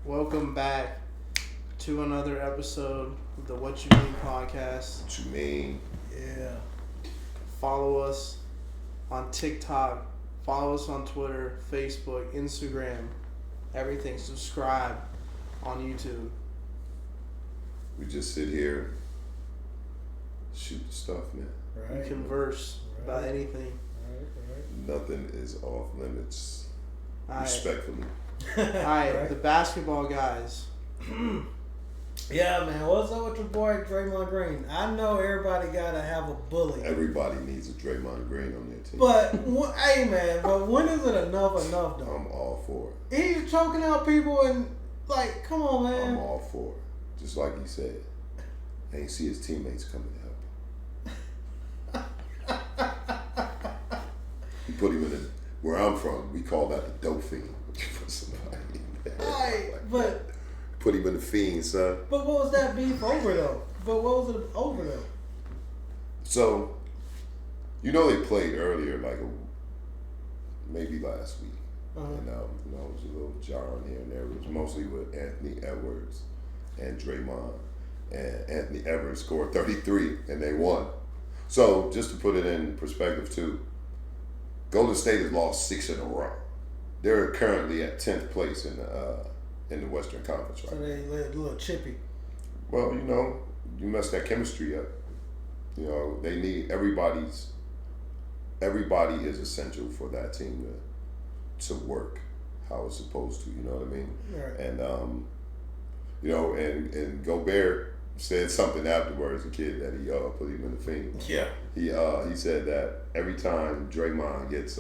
Welcome back to another episode of the What You Mean podcast. What you mean? Yeah. Follow us on TikTok. Follow us on Twitter, Facebook, Instagram, everything. Subscribe on YouTube. We just sit here, shoot the stuff, man. We converse about anything. Nothing is off limits. Respectfully. Alright, the basketball guys. Yeah, man. What's up with your boy Draymond Green? I know everybody gotta have a bully. Everybody needs a Draymond Green on their team. But hey, man. But when is it enough though? I'm all for it. He's choking out people and like, come on, man. I'm all for it. Just like he said, I ain't see his teammates coming to help him. He put him in where I'm from. We call that the dope fiend. Put somebody in there. But put him in the fiend, son. But what was that beef over though? But what was it over though? So, they played earlier, maybe last week. And, it was a little jarring here and there. It was mostly with Anthony Edwards and Draymond. And Anthony Edwards scored 33, and they won. So, just to put it in perspective, too, Golden State has lost 6 in a row. They're currently at 10th place in the Western Conference, right? So they a little chippy. Well, you messed that chemistry up. They need everybody is essential for that team to work how it's supposed to. You know what I mean? Right. And and Gobert said something afterwards. The kid that he put him in the field. Yeah. He said that every time Draymond gets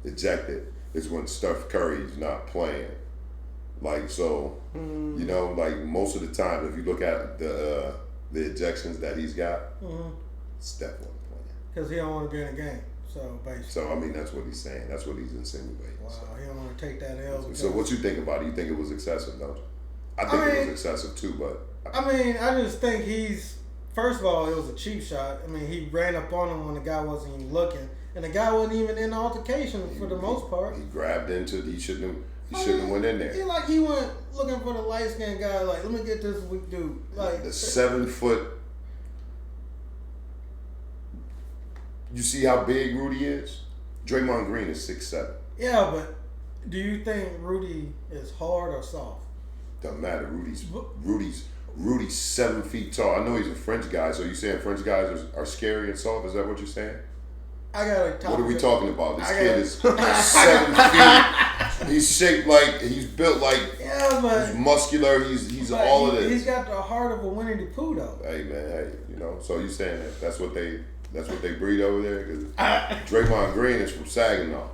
ejected, is when Steph Curry's not playing. Most of the time, if you look at the ejections that he's got, Steph wasn't playing. Because he don't want to be in the game. So basically. So that's what he's saying. That's what he's insinuating. Wow, he don't want to take that L. So what you think about it? You think it was excessive, don't you? I think it was excessive too, but I just think first of all, it was a cheap shot. He ran up on him when the guy wasn't even looking. And the guy wasn't even in the altercation for the most part. He grabbed into it. He shouldn't have went in there. He went looking for the light skinned guy, like, let me get this weak dude. Like the 7 foot. You see how big Rudy is? Draymond Green is 6'7". Yeah, but do you think Rudy is hard or soft? Doesn't matter. Rudy's 7 feet tall. I know he's a French guy, so you saying French guys are scary and soft? Is that what you're saying? I got a topic. What are we talking about? This kid is 7 feet. He's shaped he's built he's muscular. He's all of this. He's got the heart of a Winnie the Pooh, though. Hey man, So you saying that's what they breed over there? Because Draymond Green is from Saginaw.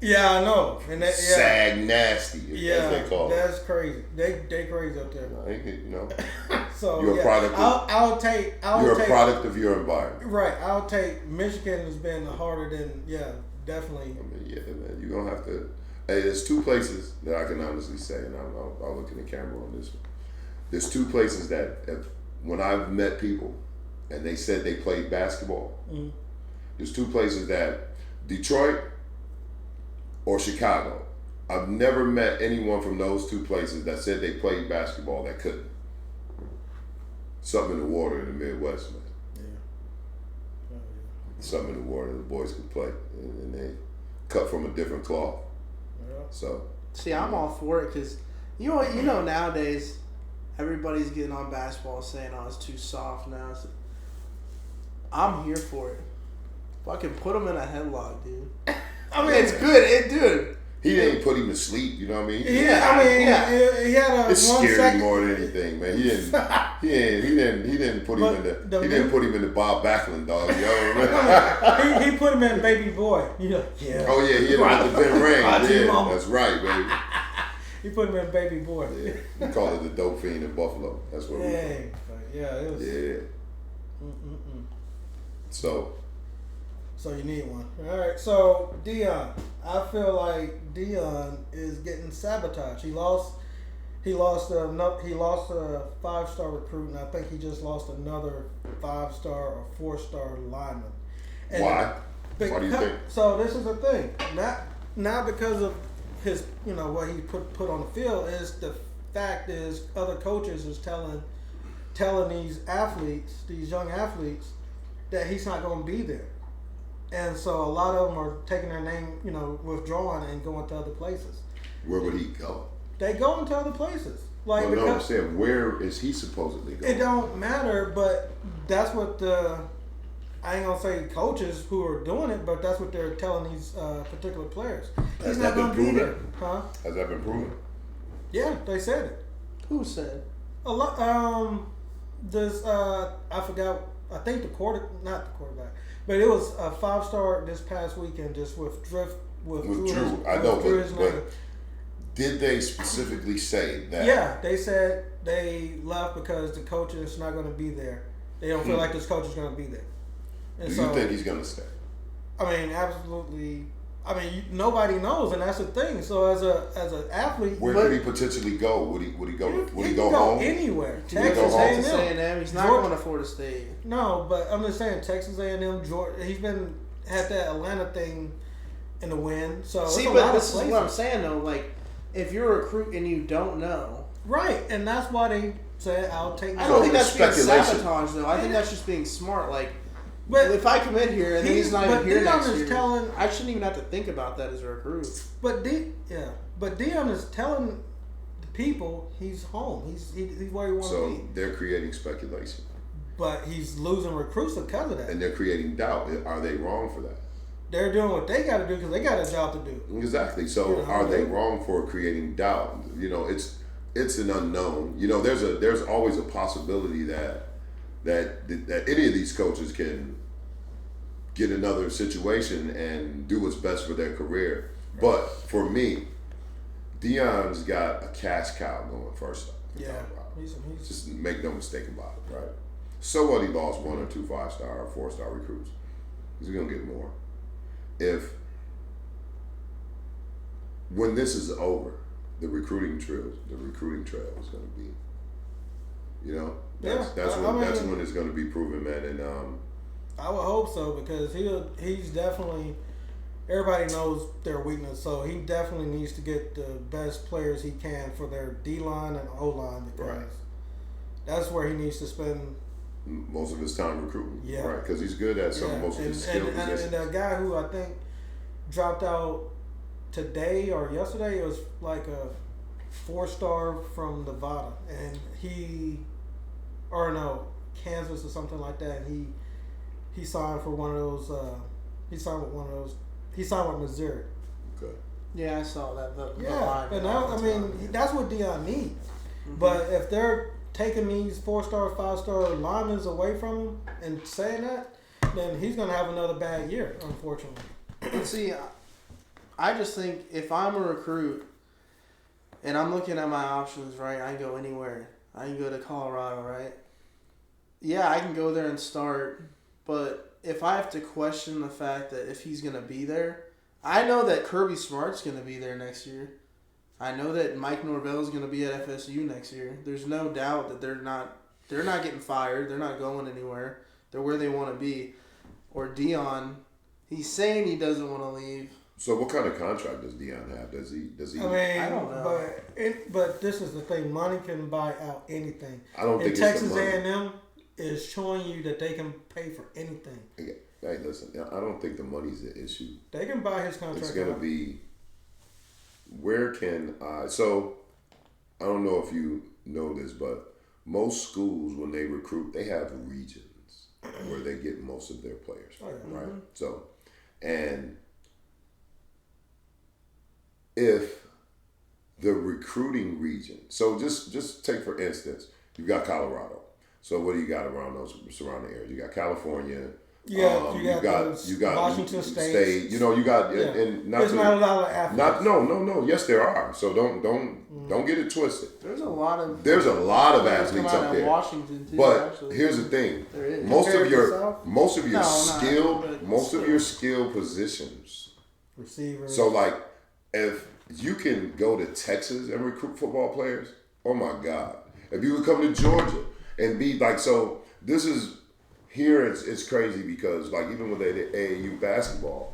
Yeah, I know. And Sag nasty, as they call it. That's crazy. They crazy up there. So you're a product. I'll take. You're a product of your environment. Right. I'll take Michigan has been harder than definitely. Man, you're gonna have to. Hey, there's 2 places that I can honestly say, and I'll look in the camera on this one. There's 2 places that when I've met people and they said they played basketball, there's 2 places that Detroit or Chicago. I've never met anyone from those 2 places that said they played basketball that couldn't. Something in the water in the Midwest, man. Yeah. Something in the water the boys could play, and they cut from a different cloth. Yeah. So. See, I'm all for it because nowadays everybody's getting on basketball saying, "Oh, it's too soft now." So I'm here for it. Fucking put him in a headlock, dude. It's good, dude. He didn't put him to sleep, you know what I mean? He had a it scared 1 second. him more than anything, man. He didn't put him in the Bob Backlund dog, yo. he put him in baby boy. Yeah. Oh yeah, he hit him with the Ben Ring. Yeah, that's right, baby. He put him in baby boy. Yeah, we call it the dope fiend in Buffalo. That's what we call it. Yeah, it was. Yeah. So you need one. All right. So Dion, I feel like Dion is getting sabotaged. He lost a 5-star recruit, and I think he just lost another 5-star or 4-star lineman. And why? Why do you think? So this is the thing. Not because of his, what he put on the field, is fact is other coaches is telling these athletes, these young athletes, that he's not going to be there. And so a lot of them are taking their name, withdrawing and going to other places. Where would he go? They go into other places. Like, no, I'm saying, where is he supposedly going? It don't matter, but that's what I ain't gonna say coaches who are doing it, but that's what they're telling these particular players. Has that been proven? Huh? Has that been proven? Yeah, they said it. Who said? A lot. This I forgot. I think not the quarterback, but it was a 5-star this past weekend. Just withdrew. I know, but did they specifically say that? Yeah, they said they left because the coach is not going to be there. They don't feel like this coach is going to be there. And Do you think he's going to stay? I mean, absolutely. I mean, nobody knows, and that's the thing. So as an athlete, where could he potentially go? Would he go? Would he go home? Anywhere? Texas A&M. He's not going to Florida State. No, but I'm just saying Texas A&M. Georgia. He's had that Atlanta thing in the wind. So see, but this is what I'm saying though. Like, if you're a recruit and you don't know, right, and that's why they said I'll take. I don't think that's being sabotage though. I think that's just being smart. Like. But if I come in here and he's not even here next year, I shouldn't even have to think about that as a recruit. But Deion is telling the people he's home. He's where he wants to be. So they're creating speculation. But he's losing recruits because of that. And they're creating doubt. Are they wrong for that? They're doing what they got to do because they got a job to do. Exactly. So are they wrong for creating doubt? It's an unknown. There's always a possibility that any of these coaches can get another situation and do what's best for their career. Right. But for me, Deion's got a cash cow going first up. Yeah. He's just make no mistake about it, right? So what, he lost 1 or 2 5-star or 4-star recruits. He's going to get more. When this is over, the recruiting trail is going to be, that's when it's going to be proven, man. And I would hope so because he's definitely, everybody knows their weakness, so he definitely needs to get the best players he can for their D-line and O-line because that's where he needs to spend most of his time recruiting. Yeah, right, because he's good at most of his skill positions. And the guy who I think dropped out today or yesterday, it was like a 4-star from Nevada, and Kansas or something like that. And he signed for one of those. He signed with Missouri. Okay. Yeah, I saw that. That's what Deion needs. Mm-hmm. But if they're taking these 4-star, 5-star linemen away from him and saying that, then he's going to have another bad year, unfortunately. See, I just think if I'm a recruit and I'm looking at my options, right, I can go anywhere. I can go to Colorado, right? Yeah, I can go there and start, but if I have to question the fact that if he's going to be there, I know that Kirby Smart's going to be there next year. I know that Mike Norvell's going to be at FSU next year. There's no doubt that they're not getting fired. They're not going anywhere. They're where they want to be. Or Deion, he's saying he doesn't want to leave. So what kind of contract does Deion have? Does he? I mean, I don't know. But this is the thing: money can buy out anything. I don't think Texas A&M is showing you that they can pay for anything. Hey, listen, I don't think the money's the issue. They can buy his contract. It's going to be, where can I... So, I don't know if you know this, but most schools, when they recruit, they have regions where they get most of their players, right? Mm-hmm. So, and if the recruiting region... So, just take, for instance, you've got Colorado. So, what do you got around those surrounding areas? You got California... Yeah, you got Washington State. You got and there's not a lot of athletes. No. Yes, there are. So don't get it twisted. There's a lot of athletes up there. Washington too, but actually. Here's the thing: most of your skill positions, receivers. So like, if you can go to Texas and recruit football players, oh my God! If you would come to Georgia and be like, so this is. Here it's crazy because like even with the AAU basketball,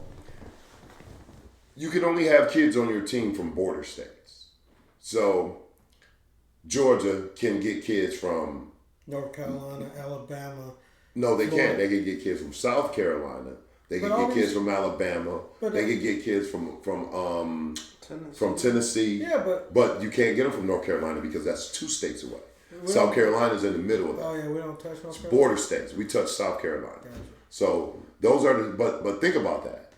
you can only have kids on your team from border states. So Georgia can get kids from North Carolina, Alabama. No, they Florida. can't. They can get kids from South Carolina. They can get kids from Alabama. They can get kids from Tennessee. Yeah, but you can't get them from North Carolina because that's 2 states away. South Carolina's in the middle of that. Oh yeah, we don't touch North Carolina. Border states. We touch South Carolina. Gotcha. So those are the. But think about that.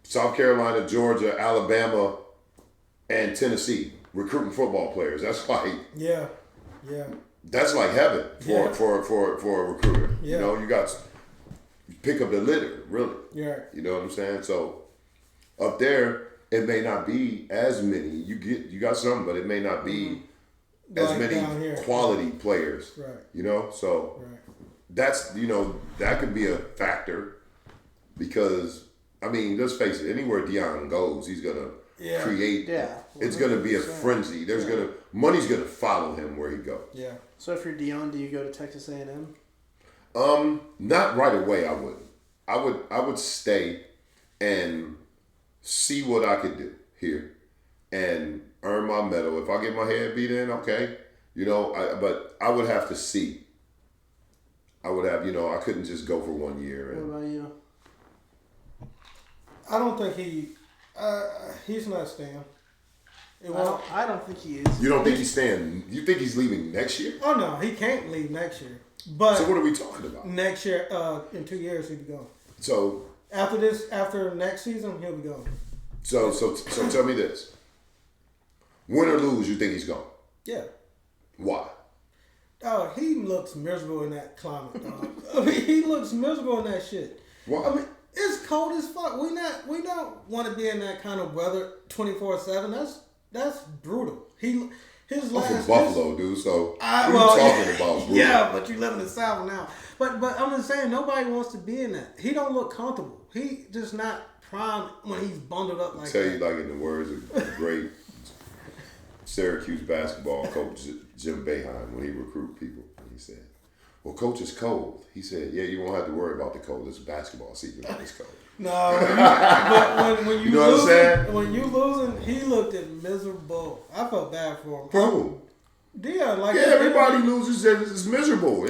South Carolina, Georgia, Alabama, and Tennessee recruiting football players. That's like yeah. That's like heaven for a recruiter. Yeah. You know, you pick up the litter, really. Yeah. You know what I'm saying? So up there, it may not be as many. You got some, but it may not be as like many quality players. Right. You know, so that's that could be a factor because I mean, let's face it. Anywhere Deion goes, he's gonna create. Yeah. It's gonna be a frenzy. Money's gonna follow him where he goes. Yeah. So if you're Deion, do you go to Texas A&M? Not right away. I wouldn't. I would stay and see what I could do here and earn my medal. If I get my head beat in, okay. But I would have to see. I would have, I couldn't just go for 1 year. What about you? I don't think he's not staying. I don't think he is. You don't think he's staying? You think he's leaving next year? Oh no, he can't leave next year. But so what are we talking about? Next year, in 2 years, he'll be gone. So after next season, he'll be gone. So tell me this: win or lose, you think he's gone? Yeah. Why? Oh, he looks miserable in that climate, dog. I mean, he looks miserable in that shit. Why? I mean, it's cold as fuck. We don't want to be in that kind of weather 24/7. That's brutal. I'm from Buffalo, dude. So what are you talking about? Brutal? Yeah, but you live in the South now. But I'm just saying, nobody wants to be in that. He don't look comfortable. He just not prime when he's bundled up like that. I tell you, like in the words of the great Syracuse basketball coach Jim Boeheim, when he recruited people, he said, "Well, coach, it's cold." He said, "Yeah, you won't have to worry about the cold. It's basketball season when it's cold." No, but when you know what I'm saying? When you losing, he looked miserable. I felt bad for him. Bro. Yeah, everybody loses and it's miserable.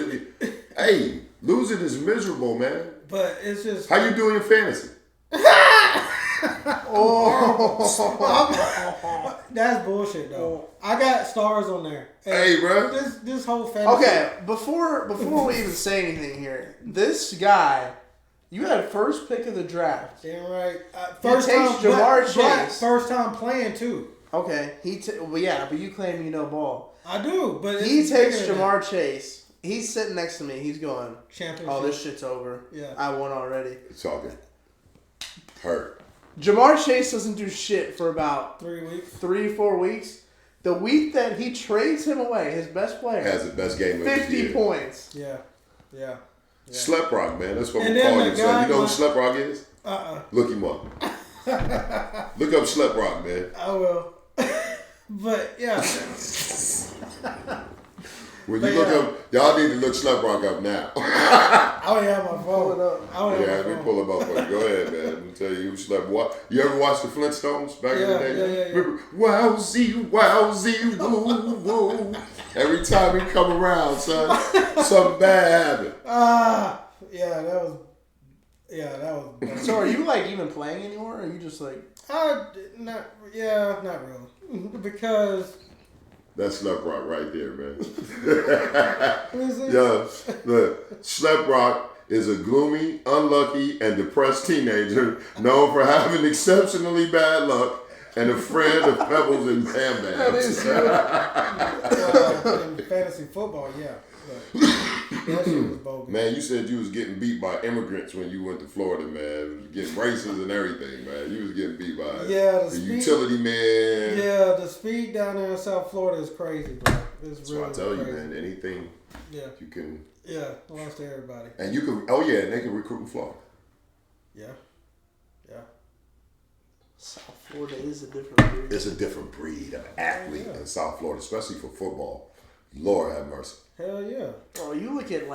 Hey, losing is miserable, man. But it's just how you doing in fantasy? That's bullshit though. I got stars on there. Hey, bro. This whole fantasy. Okay, before we even say anything here, this guy, you had first pick of the draft. Damn right. First time Jamar Chase. First time playing too. Okay, but you claim you know ball. I do, but he takes Jamar Chase. He's sitting next to me. He's going, championship. "Oh, this shit's over. Yeah, I won already." Talking hurt. Jamar Chase doesn't do shit for about 3 weeks, 3-4 weeks. The week that he trades him away, his best player has the best game of 50 points. Yeah. Sleprock, man. That's what we call him. You know who Sleprock is? Look him up. Look up Sleprock, man. I will. But yeah. When you look up, y'all need to look Sleprock up now. I don't have my phone. Let me pull him up for you. Go ahead, man. Let me tell you who Sleprock. You ever watch the Flintstones back in the day? Yeah. Remember, wowzy, woo, woo. Every time he come around, son, something bad happened. That was. So are you like even playing anymore? Or are you just like? Not really. Because. That's Sleprock right there, man. Is it? Yeah, look, Sleprock is a gloomy, unlucky, and depressed teenager known for having exceptionally bad luck and a friend of pebbles and Bam Bams. That is in fantasy football, yeah. That shit was bogus. Man, you said you was getting beat by immigrants when you went to Florida, man. Getting racist and everything, man. You was getting beat by the utility man. Yeah, the speed down there in South Florida is crazy, bro. It's really I tell crazy. you, man, anything you can. Yeah, belongs to everybody. And you can, and they can recruit in Florida. Yeah. South Florida is a different breed. It's a different breed of athlete in South Florida, especially for football. Lord have mercy. Hell yeah. Bro, you look at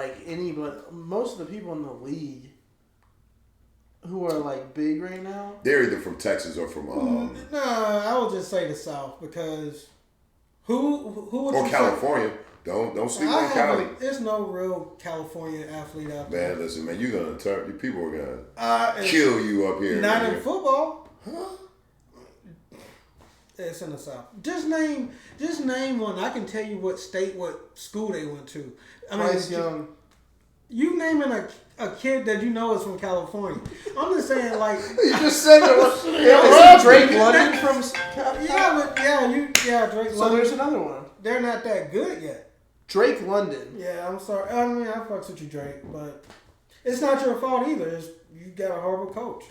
most of the people in the league who are like big right now. They're either from Texas or from No, I would just say the South because Who would or you California. Don't sleep on Cali. There's no real California athlete out there. Man, listen, man, you're gonna turn. People are gonna kill you up here. Not man. in football. Huh? It's in the South. Just name one. I can tell you what school they went to. I mean, Bryce Young. You naming a kid that you know is from California. I'm just saying, like You just said it was Drake London from Drake London. So there's another one. They're not that good yet. Drake London. Yeah, I'm sorry. I mean, I fucks with you, Drake, but it's not your fault either. You got a horrible coach.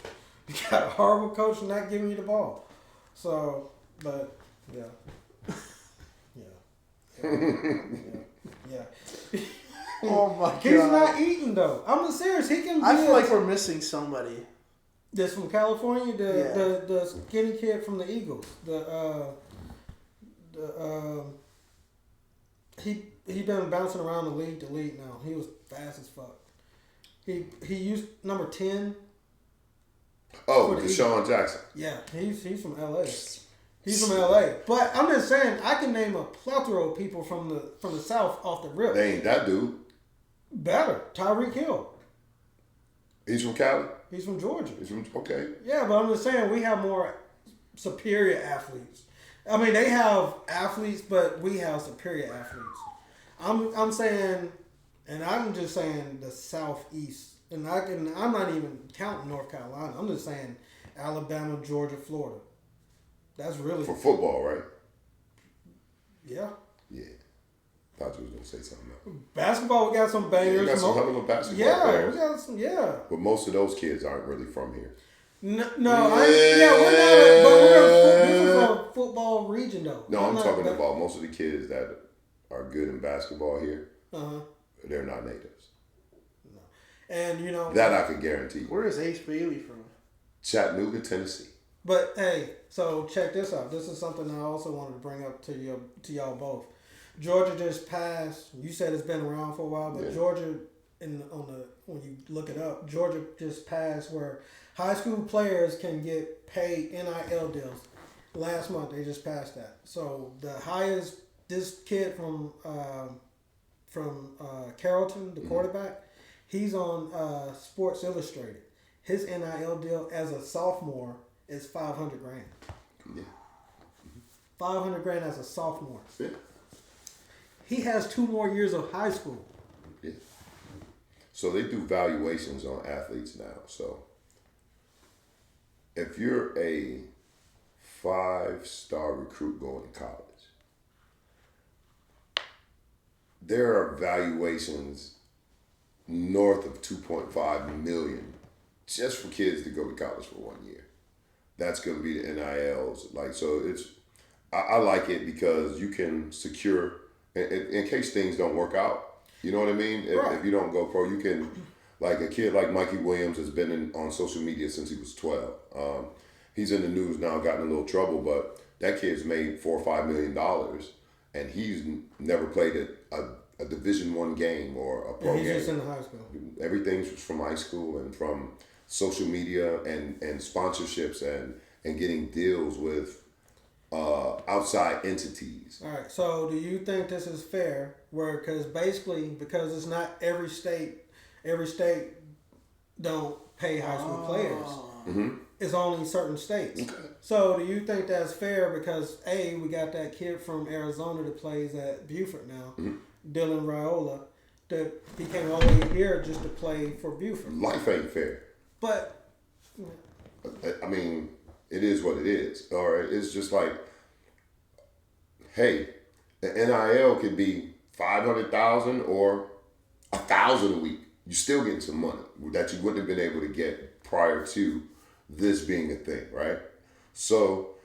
You got a horrible coach not giving you the ball. So, but yeah. Oh my god. He's not eating though. I'm serious. He can. I feel like we're missing somebody. This from California, the skinny kid from the Eagles. He been bouncing around the league to league now. He was fast as fuck. He used number 10. Oh, Deshaun Jackson. Yeah, he's from LA. He's from LA. But I'm just saying, I can name a plethora of people from the South off the rip. They ain't that dude. Better. Tyreek Hill. He's from Cali? He's from Georgia. Okay. Yeah, but I'm just saying we have more superior athletes. I mean, they have athletes, but we have superior athletes. I'm saying, and I'm just saying the Southeast, and I'm not even counting North Carolina. I'm just saying Alabama, Georgia, Florida. That's really for football, right? Yeah. Yeah. Thought you was gonna say something else. Basketball, we got some bangers. Yeah, we got some hell of a basketball players. We got some. Yeah. But most of those kids aren't really from here. We're not. This is a football region, though. No, I'm talking about most of the kids that are good in basketball here. They're not natives. No, and that I can guarantee. Where is Ace Bailey from? Chattanooga, Tennessee. But hey, so check this out. This is something I also wanted to bring up to y'all both. Georgia just passed. You said it's been around for a while, but Georgia, when you look it up, Georgia just passed where high school players can get paid NIL deals. Last month they just passed that. So the highest, this kid from Carrollton, the quarterback, he's on Sports Illustrated. His NIL deal as a sophomore is $500,000. Yeah. $500,000 as a sophomore. Yeah. He has 2 more years of high school. Yeah. So they do valuations on athletes now. So if you're a 5-star recruit going to college, there are valuations north of $2.5 million just for kids to go to college for 1 year. That's going to be the NILs. I like it because you can secure, in case things don't work out, you know what I mean? If you don't go pro, you can, like a kid like Mikey Williams has been on social media since he was 12. He's in the news now, gotten in a little trouble, but that kid's made $4 or $5 million, and he's never played a Division I game or a pro game. He's just in high school. Everything's from high school and from social media and sponsorships and getting deals with outside entities. All right. So, do you think this is fair? Because it's not every state don't pay high school players. Mm-hmm. It's only certain states. Okay. So, do you think that's fair? Because we got that kid from Arizona that plays at Buford now, Dylan Raiola, that he came all the way here just to play for Buford. Life ain't fair. But I mean, it is what it is. All right, it's just like, hey, the NIL could be $500,000 or $1,000 a week. You're still getting some money that you wouldn't have been able to get prior to this being a thing, right? So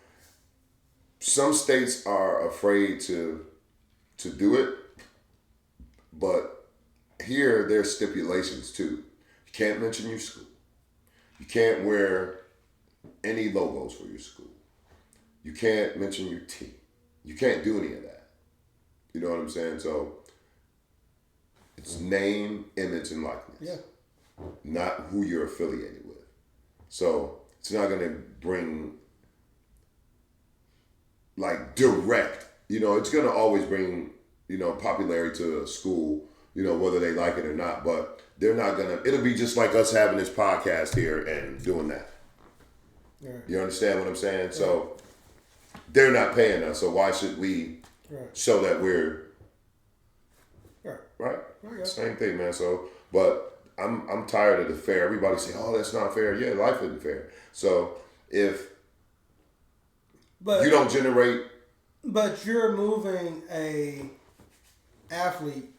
some states are afraid to do it, but here there's stipulations too. You can't mention your school. You can't wear any logos for your school. You can't mention your team. You can't do any of that. You know what I'm saying? So it's name, image, and likeness. Yeah. Not who you're affiliated with. So it's not going to bring like direct, it's going to always bring, popularity to a school, whether they like it or not. But they're not going to, it'll be just like us having this podcast here and doing that. Right. You understand what I'm saying? Right. So they're not paying us. So why should we show that we're, right? Okay. Same thing, man. So, but I'm tired of the fair. Everybody say, oh, that's not fair. Yeah, life isn't fair. So if you don't generate. But you're moving a athlete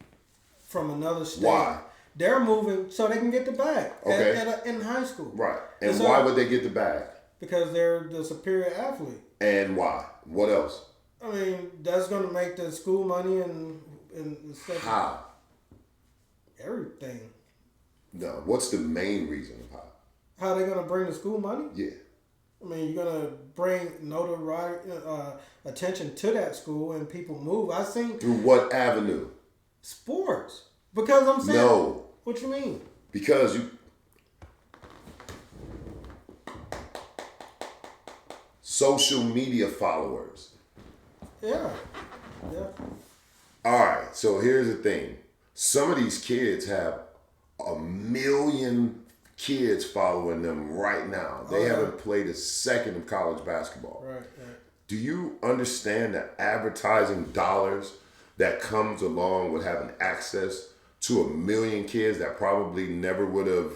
from another state. Why? They're moving so they can get the bag in high school. Right. And so, why would they get the bag? Because they're the superior athlete. And why? What else? I mean, that's going to make the school money and stuff. How? Everything. No. What's the main reason of how? How they going to bring the school money? Yeah. I mean, you're going to bring notoriety, attention to that school and people move. I think. Through what avenue? Sports. Because I'm saying. No. What you mean? Because you. Social media followers. Yeah. All right. So here's the thing. Some of these kids have 1 million kids following them right now. They haven't played a second of college basketball. Right. Do you understand the advertising dollars that comes along with having access to 1 million kids that probably never would have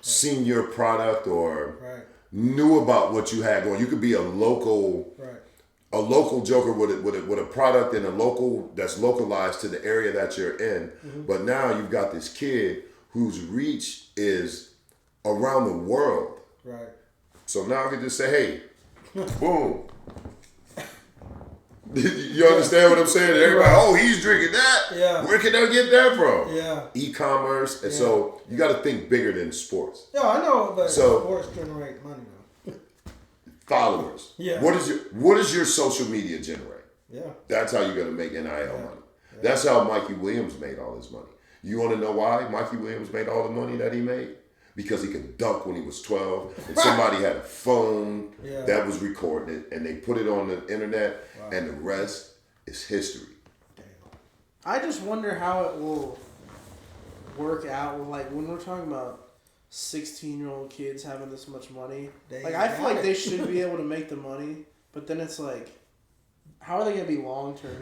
seen your product or knew about what you had going? You could be a local joker with a product in a local that's localized to the area that you're in. But now you've got this kid whose reach is around the world. Right. So now I can just say, hey, boom. You understand what I'm saying? Everybody, oh, he's drinking that. Yeah. Where can I get that from? Yeah. E-commerce. And so you got to think bigger than sports. Yeah, I know, but sports generate money though. Followers. Yeah. What does your social media generate? Yeah. That's how you're going to make NIL money. Yeah. That's how Mikey Williams made all his money. You want to know why Mikey Williams made all the money that he made? Because he could dunk when he was 12, and somebody had a phone that was recording it, and they put it on the internet, and the rest is history. Damn. I just wonder how it will work out. Like when we're talking about 16-year-old kids having this much money, I feel like they should be able to make the money, but then it's like, how are they going to be long term?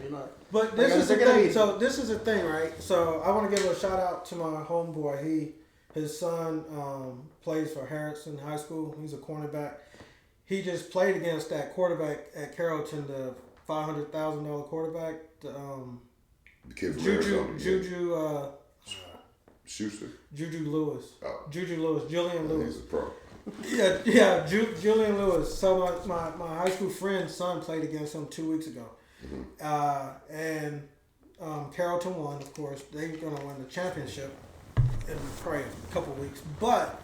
But this is the thing. So this is the thing, right? So I want to give a shout out to my homeboy. His son plays for Harrison High School. He's a cornerback. He just played against that quarterback at Carrollton, the $500,000 quarterback. The kid from Juju Schuster? Juju Lewis. Oh. Juju Lewis. Julian Lewis. He's a pro. Julian Lewis. So my high school friend's son played against him 2 weeks ago. And Carrollton won, of course. They're going to win the championship in probably a couple weeks. But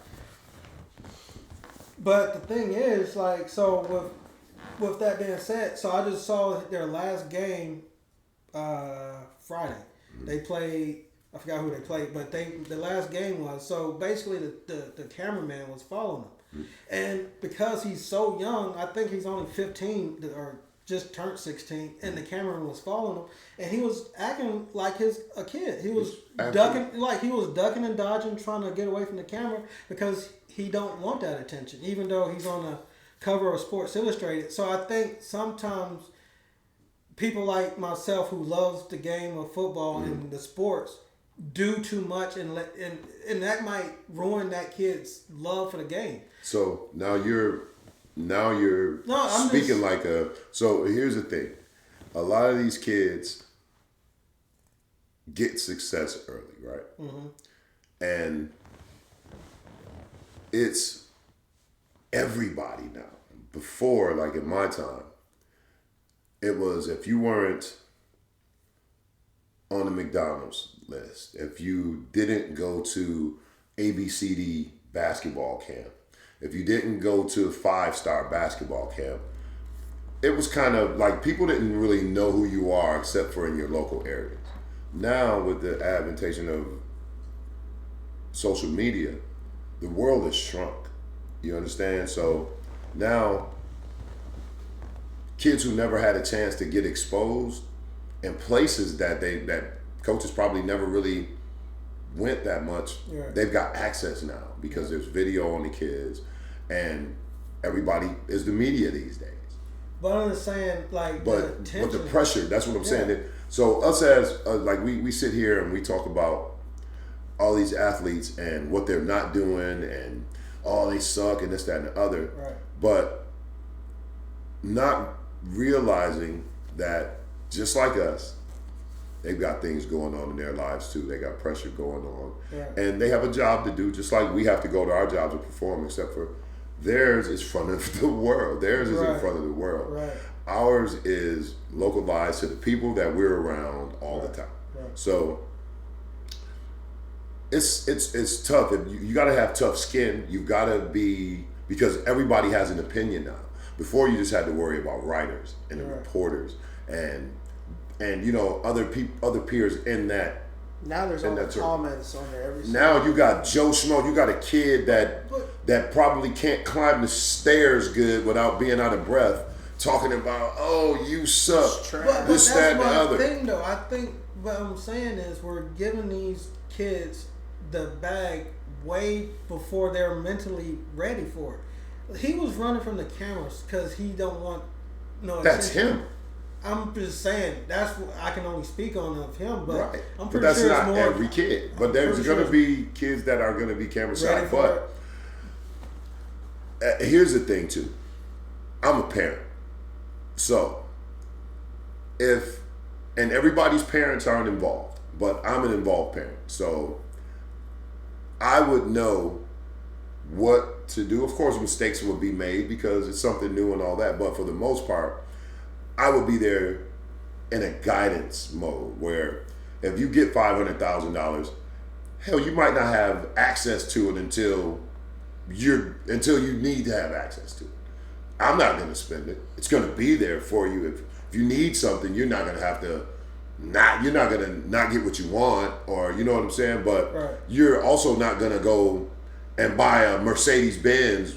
the thing is, so with that being said, so I just saw their last game Friday. They played, I forgot who they played, but the last game was, so basically the cameraman was following him. And because he's so young, I think he's only 15 or just turned 16, and the cameraman was following him, and he was acting like a kid. He was ducking and dodging, trying to get away from the camera because he don't want that attention, even though he's on the cover of Sports Illustrated. So I think sometimes people like myself who loves the game of football and the sports do too much, and that might ruin that kid's love for the game. So now you're speaking like a. So here's the thing: a lot of these kids get success early, right? Mm-hmm. And it's everybody now. Before, like in my time, it was if you weren't on the McDonald's list, if you didn't go to ABCD basketball camp, if you didn't go to a 5-star basketball camp, it was kind of like people didn't really know who you are except for in your local areas. Now, with the adaptation of social media, the world has shrunk. You understand? So now kids who never had a chance to get exposed in places that coaches probably never really went that much. Right. They've got access now because there's video on the kids, and everybody is the media these days. But I'm just saying, like, But the pressure, that's what I'm saying. Yeah. So us as, like, we sit here and we talk about all these athletes and what they're not doing and, oh, they suck and this, that, and the other. Right. But not realizing that just like us, they've got things going on in their lives too. They got pressure going on. Right. And they have a job to do, just like we have to go to our jobs and perform, except for theirs is front of the world. Theirs is in front of the world. Right. Ours is localized to the people that we're around all the time. Right. So it's tough. You got to have tough skin. You've got to be, because everybody has an opinion now. Before, you just had to worry about writers and the reporters and other peers in that. Now there's all the comments on there every Now you got Joe Schmo. You got a kid that probably can't climb the stairs good without being out of breath, talking about, oh, you suck. But this, that's that, and the my other. thing, though. I think what I'm saying is we're giving these kids the bag way before they're mentally ready for it. He was running from the cameras because he don't want no That's attention. him. I'm just saying that's what I can only speak on of him, but Right. I'm But pretty that's sure it's not more every kid. But there's going to be kids that are going to be camera ready shy. for But here's the thing too. I'm a parent. So and everybody's parents aren't involved, but I'm an involved parent. So I would know what to do. Of course, mistakes would be made because it's something new and all that. But for the most part, I would be there in a guidance mode where if you get $500,000, hell, you might not have access to it until you need to have access to it. I'm not going to spend it. It's going to be there for you. If you need something, you're not going to have to you're not going to not get what you want, or you know what I'm saying? But you're also not going to go and buy a Mercedes Benz.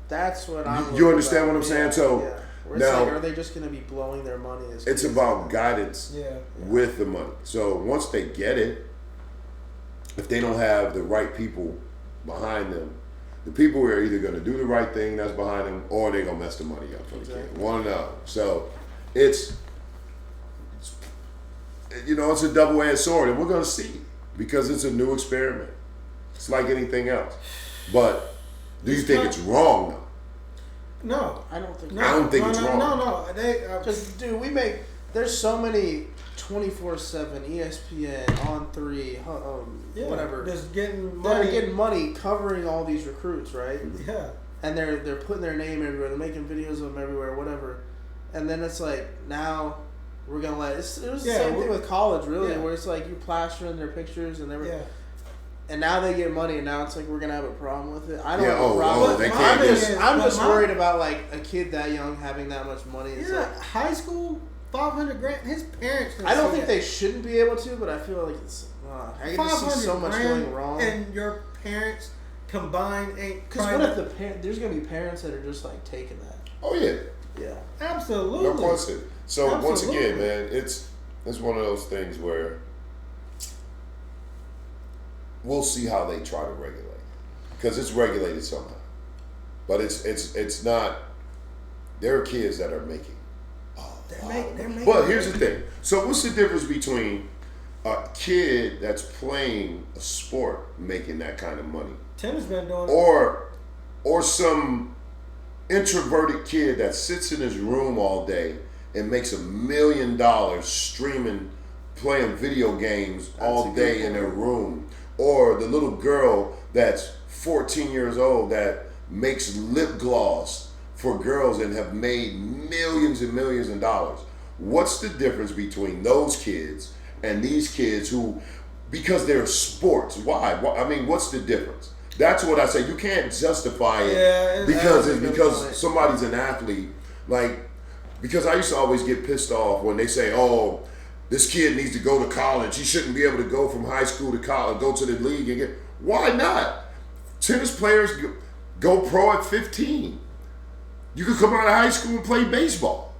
That's what I'm. You understand what I'm saying? So now, are they just going to be blowing their money? It's about guidance with the money. So once they get it, if they don't have the right people behind them, the people are either going to do the right thing that's behind them, or they're going to mess the money up for the kid. One or the other. So it's a double-edged sword, and we're going to see, because it's a new experiment. It's like anything else. But do you think it's wrong, though? No, I don't think. I don't think it's wrong. No. Because dude, there's so many 24/7 ESPN on 3, whatever. Just getting money. They're getting money covering all these recruits, right? Yeah. And they're putting their name everywhere. They're making videos of them everywhere, whatever. And then it's like now we're gonna let it was the same thing with college, really, where it's like you plaster in their pictures and everything. Yeah. And now they get money, and now it's like we're gonna have a problem with it. I don't have a problem. They can't I'm just worried about like a kid that young having that much money. It's like, high school, $500,000. His parents. I don't think they shouldn't be able to, but I feel like it's. I can just see so much going wrong. And your parents combined ain't. Because what if there's gonna be parents that are just like taking that? Oh yeah. Yeah. Absolutely. No question. So once again, man, it's one of those things where we'll see how they try to regulate, because it's regulated somehow, but it's not. There are kids that are making. They're making. But here's the thing. So what's the difference between a kid that's playing a sport making that kind of money, Tim has been doing, or some introverted kid that sits in his room all day and makes $1 million streaming, playing video games all day in their room? Or the little girl that's 14 years old that makes lip gloss for girls and have made millions and millions of dollars. What's the difference between those kids and these kids who, because they're sports, why? I mean, what's the difference? That's what I say. You can't justify it because somebody's an athlete. Like, because I used to always get pissed off when they say, oh, this kid needs to go to college. He shouldn't be able to go from high school to college, go to the league and get. Why not? Tennis players go pro at 15. You could come out of high school and play baseball.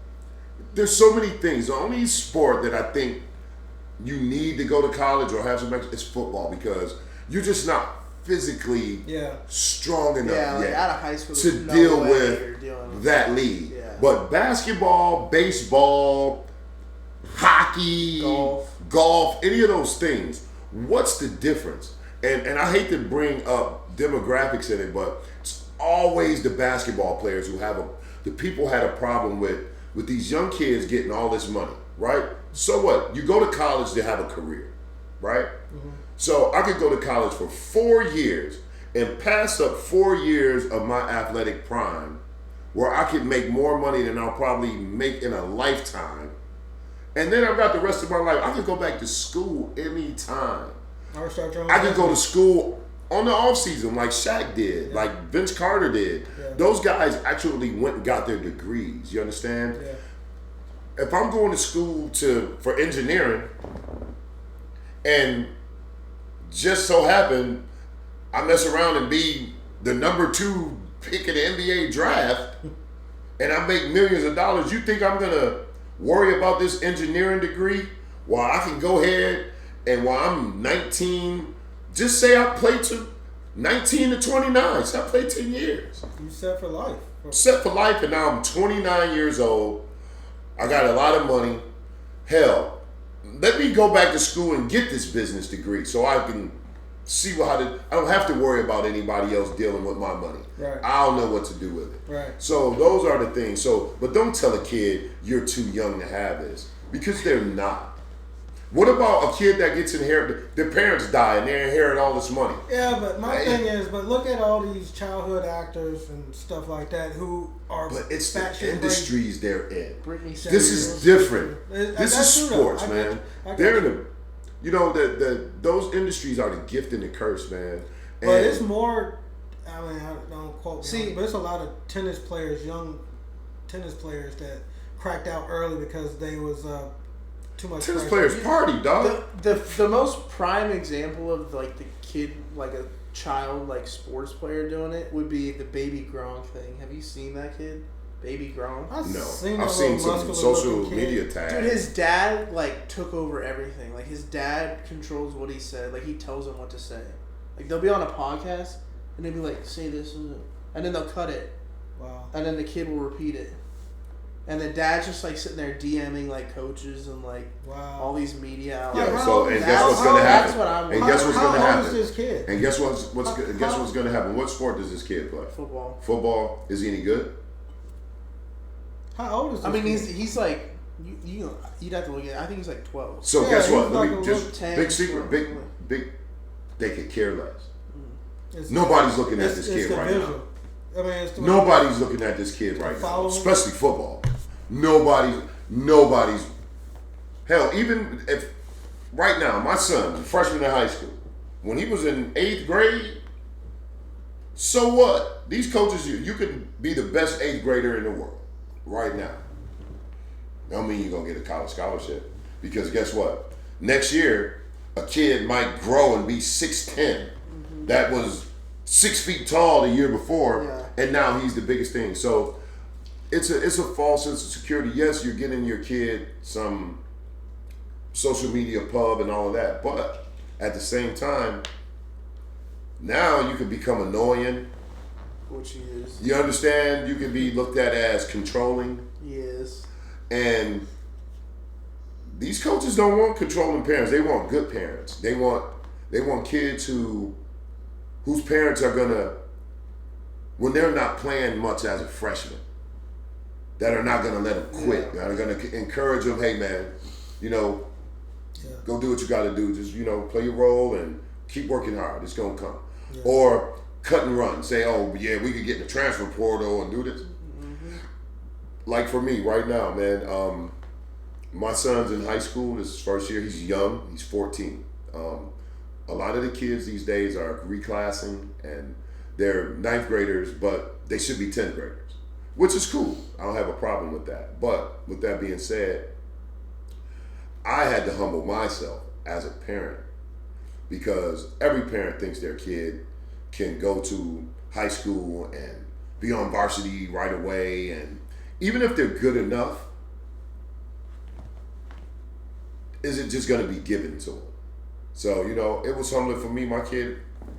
there's so many things. The only sport that I think you need to go to college or have some extra is football because you're just not physically strong enough like yet out of high school, to deal with that league. Yeah. But basketball, baseball, hockey, golf, any of those things, what's the difference? And I hate to bring up demographics in it, but it's always the basketball players who the people had a problem with these young kids getting all this money, right? So what? You go to college to have a career, right? Mm-hmm. So I could go to college for 4 years and pass up 4 years of my athletic prime where I could make more money than I'll probably make in a lifetime. And then I've got the rest of my life. I could go back to school anytime. I could go to school on the off season like Shaq did, like Vince Carter did. Yeah. Those guys actually went and got their degrees. You understand? Yeah. If I'm going to school for engineering and just so happen I mess around and be the number 2 pick in the NBA draft and I make millions of dollars, you think I'm gonna worry about this engineering degree while I can go ahead and while I'm 19, just say I play to 19 to 29, so I play 10 years. You set for life. Set for life, and now I'm 29 years old. I got a lot of money. Hell, let me go back to school and get this business degree so I can see I don't have to worry about anybody else dealing with my money. Right. I'll know what to do with it. Right. So those are the things. But don't tell a kid you're too young to have this because they're not. What about a kid that gets inherited? Their parents die and they inherit all this money. Yeah, but my thing is, look at all these childhood actors and stuff like that who are. But it's the industries they're in. This is different. This is sports, man. They're in those industries are the gift and the curse, man. But it's more. I mean, I don't quote. But it's a lot of tennis players, young tennis players that cracked out early because they was. Too much tennis players party, dog. The most prime example of like the kid, like a child, like sports player doing it would be the Baby Gronk thing. Have you seen that kid, Baby Gronk? I've seen some social media tags. Dude, his dad like took over everything. Like his dad controls what he said. Like he tells him what to say. Like they'll be on a podcast and they'll be like, "Say this," and then they'll cut it. Wow. And then the kid will repeat it. And the dad's just like sitting there DMing like coaches and like all these media outlets. Yeah, so and guess what's gonna happen? That's what I'm. And guess what's gonna happen? How old is this kid? And guess what's gonna happen? What sport does this kid play? Football. Football. Is he any good? How old is this? I mean, he's like you'd have to look at it. I think he's like 12. So guess what? Like Let me just 10, big secret. 12. Big. They could care less. Nobody's looking at this kid right now. I mean, nobody's looking at this kid right now, especially football. Nobody's. Hell, even if right now, my son, freshman in high school, when he was in 8th grade, so what? These coaches, you could be the best 8th grader in the world right now. Don't mean you're gonna get a college scholarship because guess what? Next year, a kid might grow and be 6'10". Mm-hmm. That was 6 feet tall the year before, and now he's the biggest thing. So it's a false sense of security. Yes, you're getting your kid some social media pub and all of that, but at the same time, now you can become annoying. Which he is. You understand? You can be looked at as controlling. Yes. And these coaches don't want controlling parents. They want good parents. They want kids whose parents are gonna, when they're not playing much as a freshman, that are not gonna let them quit. That are gonna encourage them. Hey man, go do what you got to do. Just play your role and keep working hard. It's gonna come. Yeah. Or cut and run. Say, oh yeah, we could get in the transfer portal and do this. Mm-hmm. Like for me right now, man. My son's in high school. This is his first year. He's young. He's 14. A lot of the kids these days are reclassing and they're 9th graders, but they should be 10th graders, which is cool. I don't have a problem with that. But with that being said, I had to humble myself as a parent because every parent thinks their kid can go to high school and be on varsity right away. And even if they're good enough, is it just going to be given to him? So, you know, it was humbling for me. My kid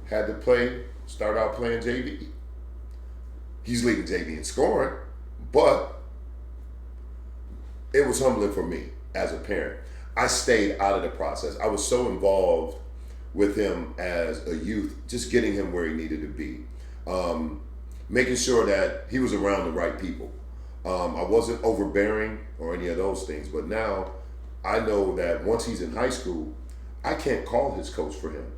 had to start out playing JV. He's leading JV in scoring, but it was humbling for me as a parent. I stayed out of the process. I was so involved with him as a youth, just getting him where he needed to be. Making sure that he was around the right people. I wasn't overbearing or any of those things, but now I know that once he's in high school, I can't call his coach for him.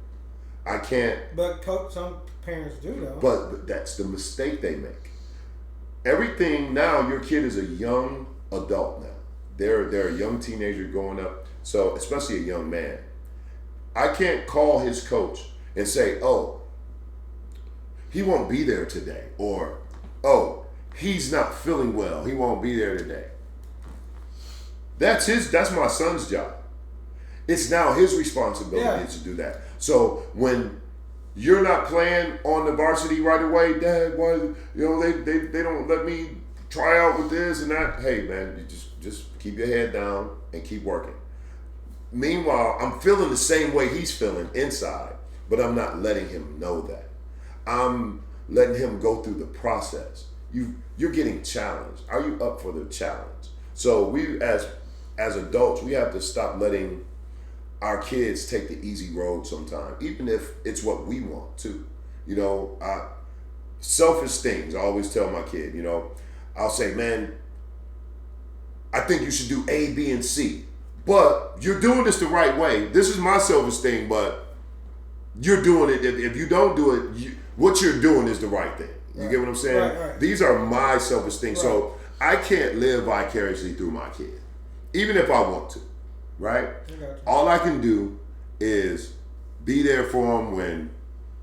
I can't. But some parents do though. But that's the mistake they make. Everything now, your kid is a young adult now. They're a young teenager going up, so especially a young man. I can't call his coach and say, oh, he won't be there today, or oh, he's not feeling well, he won't be there today. That's my son's job. It's now his responsibility to do that. So when you're not playing on the varsity right away, Dad, why, they don't let me try out with this and that. Hey man, you just keep your head down and keep working. Meanwhile, I'm feeling the same way he's feeling inside, but I'm not letting him know that. I'm letting him go through the process. You're getting challenged. Are you up for the challenge? So we as adults, we have to stop letting our kids take the easy road sometimes, even if it's what we want to. Selfish things. I always tell my kid, I'll say, man, I think you should do A, B, and C. But you're doing this the right way. This is my selfish thing, but you're doing it. If you don't do it, what you're doing is the right thing. You get what I'm saying? Right. These are my selfish things. Right. So I can't live vicariously through my kid, even if I want to, right? All I can do is be there for him when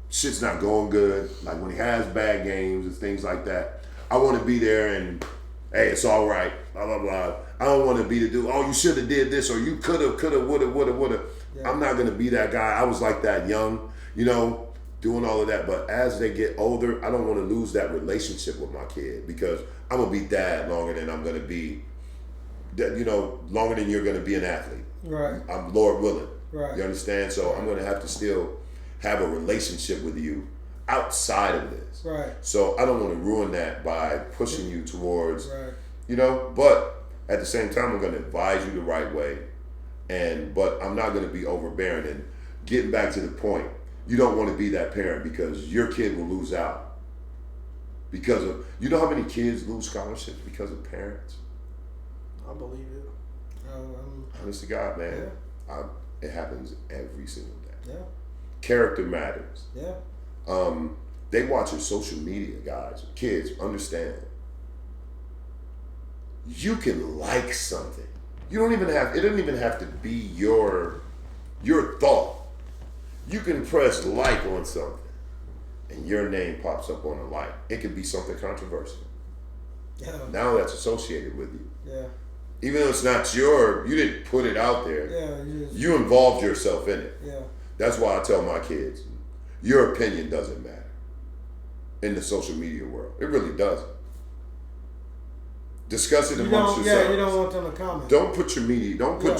shit's not going good, like when he has bad games and things like that. I want to be there and, hey, it's all right, blah, blah, blah. I don't want to be the dude, oh, you should have did this, or you could have, woulda. Yeah. I'm not going to be that guy. I was like that young, doing all of that. But as they get older, I don't want to lose that relationship with my kid, because I'm going to be dad longer than I'm going to be, longer than you're going to be an athlete. Right. I'm Lord willing. Right. You understand? So I'm going to have to still have a relationship with you outside of this. Right. So I don't want to ruin that by pushing you towards, right. But at the same time, I'm going to advise you the right way. But I'm not going to be overbearing. And getting back to the point, you don't want to be that parent, because your kid will lose out. Because of, how many kids lose scholarships because of parents? I believe it. Honest to God, man. Yeah. It happens every single day. Yeah. Character matters. Yeah. They watch your social media, guys. Kids, understand. You can like something. It doesn't even have to be your thought. You can press like on something and your name pops up on a like. It could be something controversial. Yeah. Now that's associated with you. Yeah. Even though it's not you didn't put it out there. Yeah. You involved yourself in it. Yeah. That's why I tell my kids, your opinion doesn't matter in the social media world. It really doesn't. Discuss it amongst yourselves. Yeah, you don't want them to comment. Don't put your media. Don't put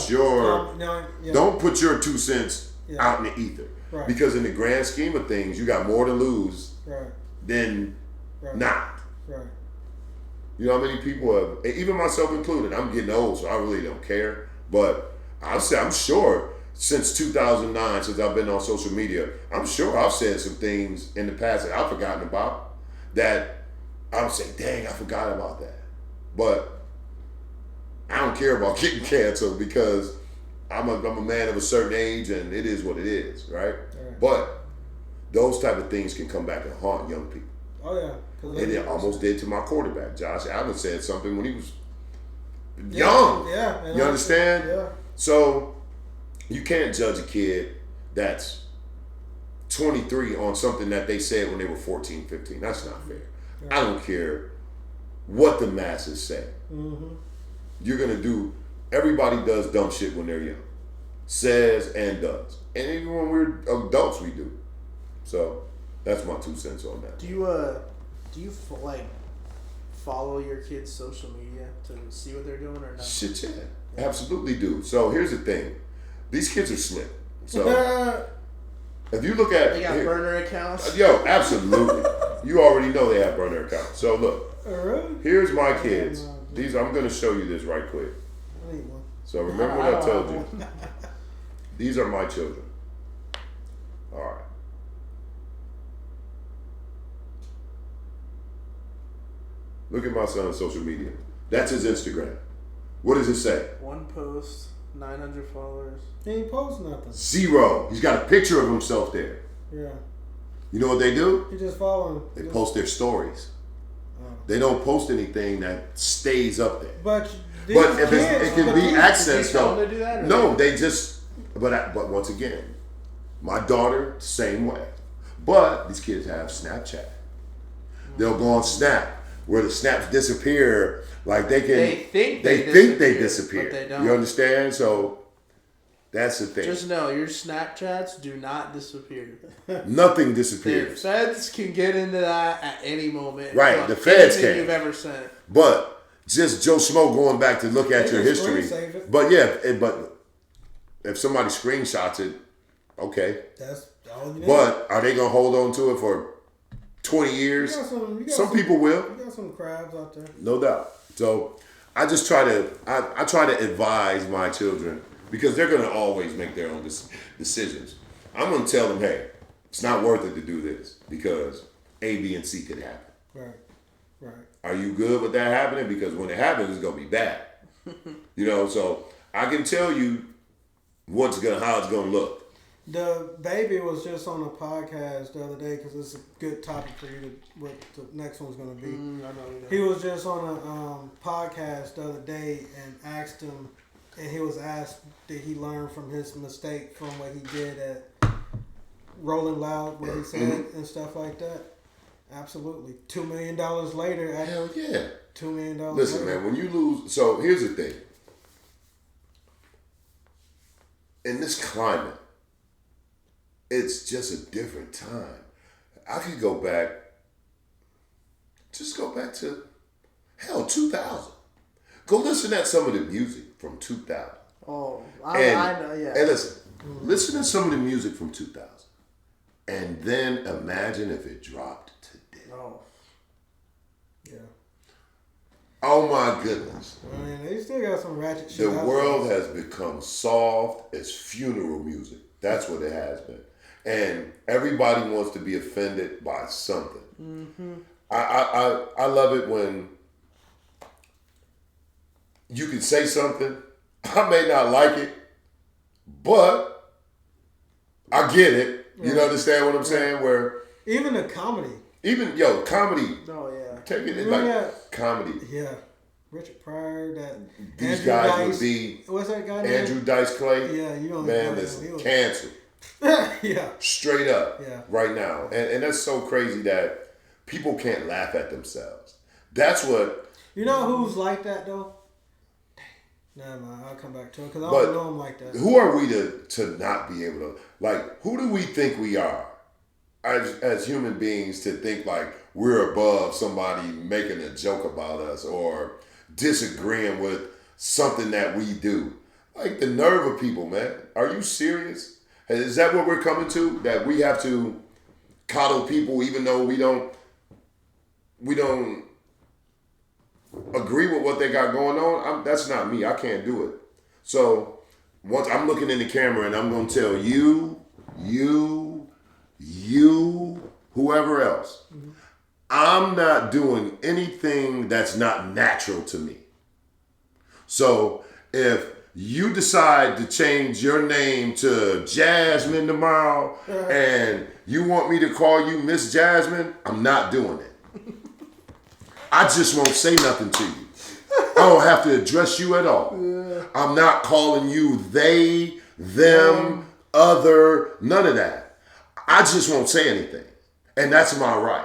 Don't put your 2 cents out in the ether. Right. Because in the grand scheme of things, you got more to lose than not. Right. You know how many people have, even myself included, I'm getting old, so I really don't care. But I'm sure since 2009, since I've been on social media, I'm sure I've said some things in the past that I've forgotten about, that I would say, dang, I forgot about that. But I don't care about getting canceled, because I'm a man of a certain age, and it is what it is, right? But those type of things can come back and haunt young people. Oh, yeah. And it almost did to my quarterback. Josh Allen said something when he was young. Yeah. You understand? Yeah. So you can't judge a kid that's 23 on something that they said when they were 14, 15. That's not fair. Yeah. I don't care what the masses say. Mm-hmm. You're going to do, everybody does dumb shit when they're young. Says and does. And even when we're adults, we do. So that's my 2 cents on that. Do you follow your kids' social media to see what they're doing or not? Shit, yeah. Absolutely do. So here's the thing. These kids are slick. So if you look at, they got burner accounts. Yo, absolutely. You already know they have burner accounts. So look, here's my kids. These I'm going to show you this right quick. So remember what I told you. These are my children. All right. Look at my son's social media. That's his Instagram. What does it say? One post, 900 followers. He ain't post nothing. 0. He's got a picture of himself there. Yeah. You know what they do? You just follow him. They post their stories. They don't post anything that stays up there. But if it can be accessed though. Do that, no, they just. But once again, my daughter same way. But these kids have Snapchat. They'll go on Snap where the snaps disappear. Like they think they disappear. But they don't. You understand? So that's the thing. Just know your Snapchats do not disappear. Nothing The disappears. feds can get into that at any moment. Right, the feds anything can. You've ever sent. But just Joe Schmo going back to look at They your can history. screen save it. But yeah, but if somebody screenshots it, okay. That's all you need. But are they gonna hold on to it for 20 years? You got Some people will, You got some crabs out there. no doubt. So I just try to I try to advise my children because they're gonna always make their own decisions. I'm gonna tell them, hey, it's not worth it to do this because A, B, and C could happen. Right. Are you good with that happening? Because when it happens, it's gonna be bad. You know, so I can tell you how it's gonna look. The baby was just on a podcast the other day because it's a good topic for you to what the next one's gonna be. I know. He was just on a podcast the other day and asked him, and he was asked, did he learn from his mistake from what he did at Rolling Loud, what he said and stuff like that? Absolutely. $2 million later. Hell yeah. $2 million. Listen, later. man, when you lose, so here's the thing. In this climate, it's just a different time. I could go back to, hell, 2000. Go listen at some of the music from 2000. Oh, I know, yeah. And listen to some of the music from 2000. And then imagine if it dropped today. Oh. Yeah. Oh my goodness. I mean, they still got some ratchet shit. The world has become soft as funeral music. That's what it has been. And everybody wants to be offended by something. Mm-hmm. I love it when you can say something. I may not like it, but I get it. You understand what I'm saying? Where even the comedy. Comedy. Oh yeah. Take it Remember like that? comedy. Yeah. Richard Pryor, that These Andrew guys Dice, would be what's that guy Andrew name? Dice Clay. Yeah, you don't Man, know listen, him. cancer. Yeah. Straight up. Yeah. Right now. And that's so crazy that people can't laugh at themselves. That's what. You know who's like that though? Never mind, I'll come back to him because I But don't know him like that. who are we to not be able to, like, who do we think we are as human beings to think like we're above somebody making a joke about us or disagreeing with something that we do? Like, the nerve of people, man. Are you serious? Is that what we're coming to? That we have to coddle people even though we don't agree with what they got going on? That's not me. I can't do it. So once I'm looking in the camera and I'm going to tell you, whoever else, I'm not doing anything that's not natural to me. So if you decide to change your name to Jasmine tomorrow and you want me to call you Miss Jasmine, I'm not doing it. I just won't say nothing to you. I don't have to address you at all. I'm not calling you they, them, other, none of that. I just won't say anything. And that's my right.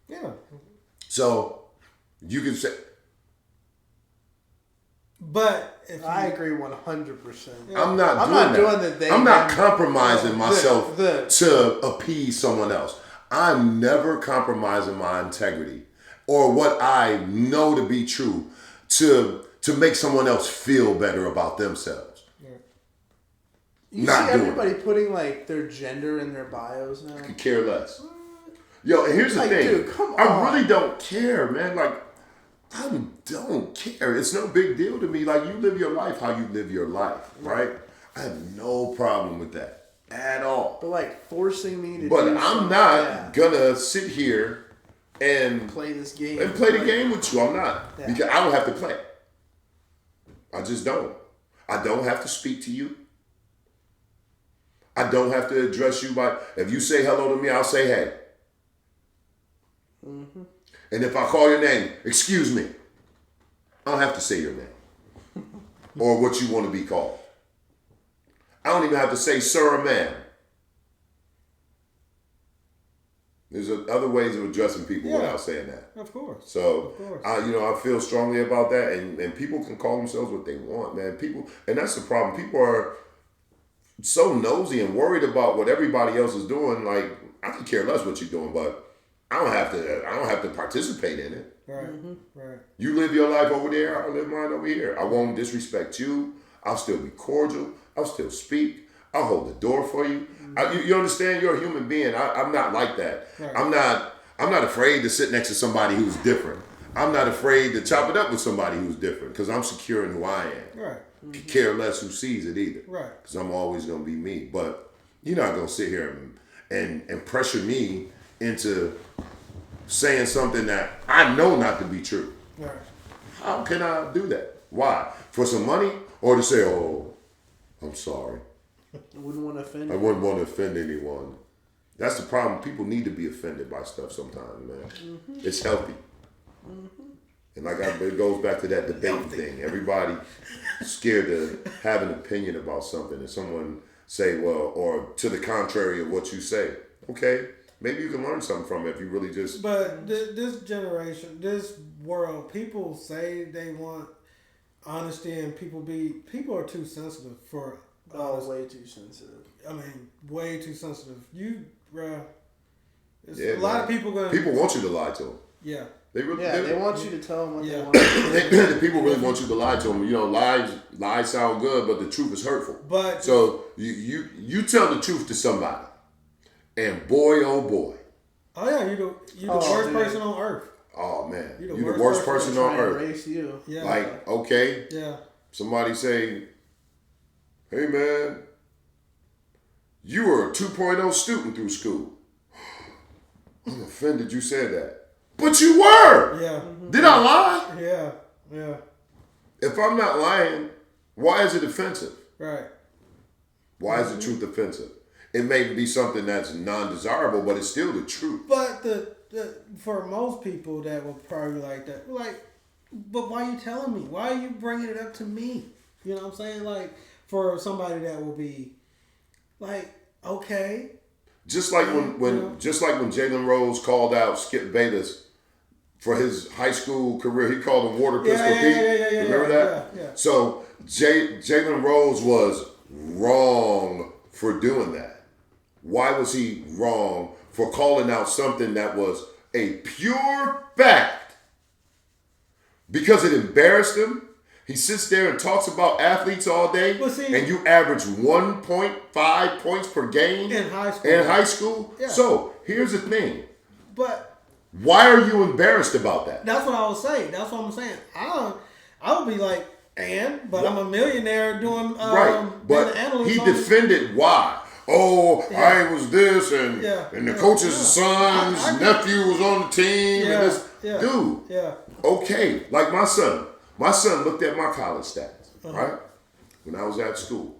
Yeah. So you can say. But if I agree 100%. I'm not doing the thing. I'm not compromising myself the- to appease someone else. I'm never compromising my integrity or what I know to be true to make someone else feel better about themselves. Yeah. You see everybody putting like their gender in their bios now. I could care less. Yo, and here's the thing. Dude, come on. I really don't care, man. Like, I don't care. It's no big deal to me. Like, you live your life how you live your life, right? I have no problem with that at all. But like forcing me to. But I'm not gonna sit here and play this game and play the game with you. I'm not because I don't have to play. I just don't. I don't have to speak to you. I don't have to address you by. If you say hello to me, I'll say hey. Mm-hmm. And if I call your name, excuse me, I don't have to say your name or what you want to be called. I don't even have to say sir or ma'am. There's other ways of addressing people without saying that. Of course. So, I feel strongly about that, and people can call themselves what they want, man. People, and that's the problem. People are so nosy and worried about what everybody else is doing. Like, I could care less what you're doing, but I don't have to participate in it. Right. Mm-hmm. Right. You live your life over there, I'll live mine over here. I won't disrespect you. I'll still be cordial. I'll still speak. I'll hold the door for you. You understand? You're a human being. I'm not like that. Right. I'm not afraid to sit next to somebody who's different. I'm not afraid to chop it up with somebody who's different because I'm secure in who I am. Right. Mm-hmm. Care less who sees it either. Right. Because I'm always going to be me. But you're not going to sit here and pressure me into saying something that I know not to be true. Right. How can I do that? Why? For some money or to say, oh, I'm sorry. I wouldn't want to offend. I wouldn't want to offend anyone. That's the problem. People need to be offended by stuff sometimes, man. Mm-hmm. It's healthy. Mm-hmm. And it goes back to that debate thing. Everybody scared to have an opinion about something, and someone say, well, or to the contrary of what you say. Okay, maybe you can learn something from it if you really just. But this generation, this world, people say they want honesty, and people are too sensitive for. Way too sensitive. I mean, way too sensitive. A man. lot of people going. People want you to lie to them. Yeah. They want you to tell them what they want. The people really want you to lie to them. You know, lies sound good, but the truth is hurtful. But so you tell the truth to somebody, and boy, oh boy. Oh yeah, you're the worst person on earth. Oh man, you're the worst person on earth. Erase you. Yeah. Like okay. Yeah. Somebody say, hey man, you were a 2.0 student through school. I'm offended you said that. But you were! Yeah. Did I lie? Yeah. Yeah. If I'm not lying, why is it offensive? Right. Why is the truth offensive? It may be something that's non-desirable, but it's still the truth. But for most people that will probably like that, but why are you telling me? Why are you bringing it up to me? You know what I'm saying? Like, for somebody that will be like, okay. Just like when Jalen Rose called out Skip Bayless for his high school career, he called him Water Pistol Pete. Yeah, remember that? Yeah. So Jalen Rose was wrong for doing that. Why was he wrong for calling out something that was a pure fact? Because it embarrassed him. He sits there and talks about athletes all day, and you average 1.5 points per game in high school. Yeah. So here's the thing. But why are you embarrassed about that? That's what I was saying. That's what I'm saying. I would be like, I'm a millionaire doing right. But he defended why. I was this, and the coach's son's nephew was on the team, and this dude. Yeah. Okay, like my son. My son looked at my college stats, right? When I was at school.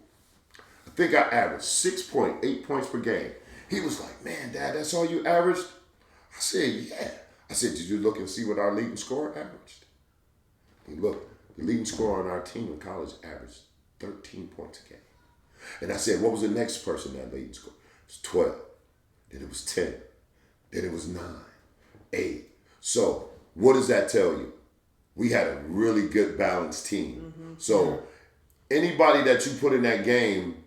I think I averaged 6.8 points per game. He was like, man, Dad, that's all you averaged? I said, yeah. I said, did you look and see what our leading scorer averaged? He looked, the leading scorer on our team in college averaged 13 points a game. And I said, what was the next person that leading scorer? It was 12. Then it was 10. Then it was 9, 8. So what does that tell you? We had a really good balanced team. Mm-hmm. So anybody that you put in that game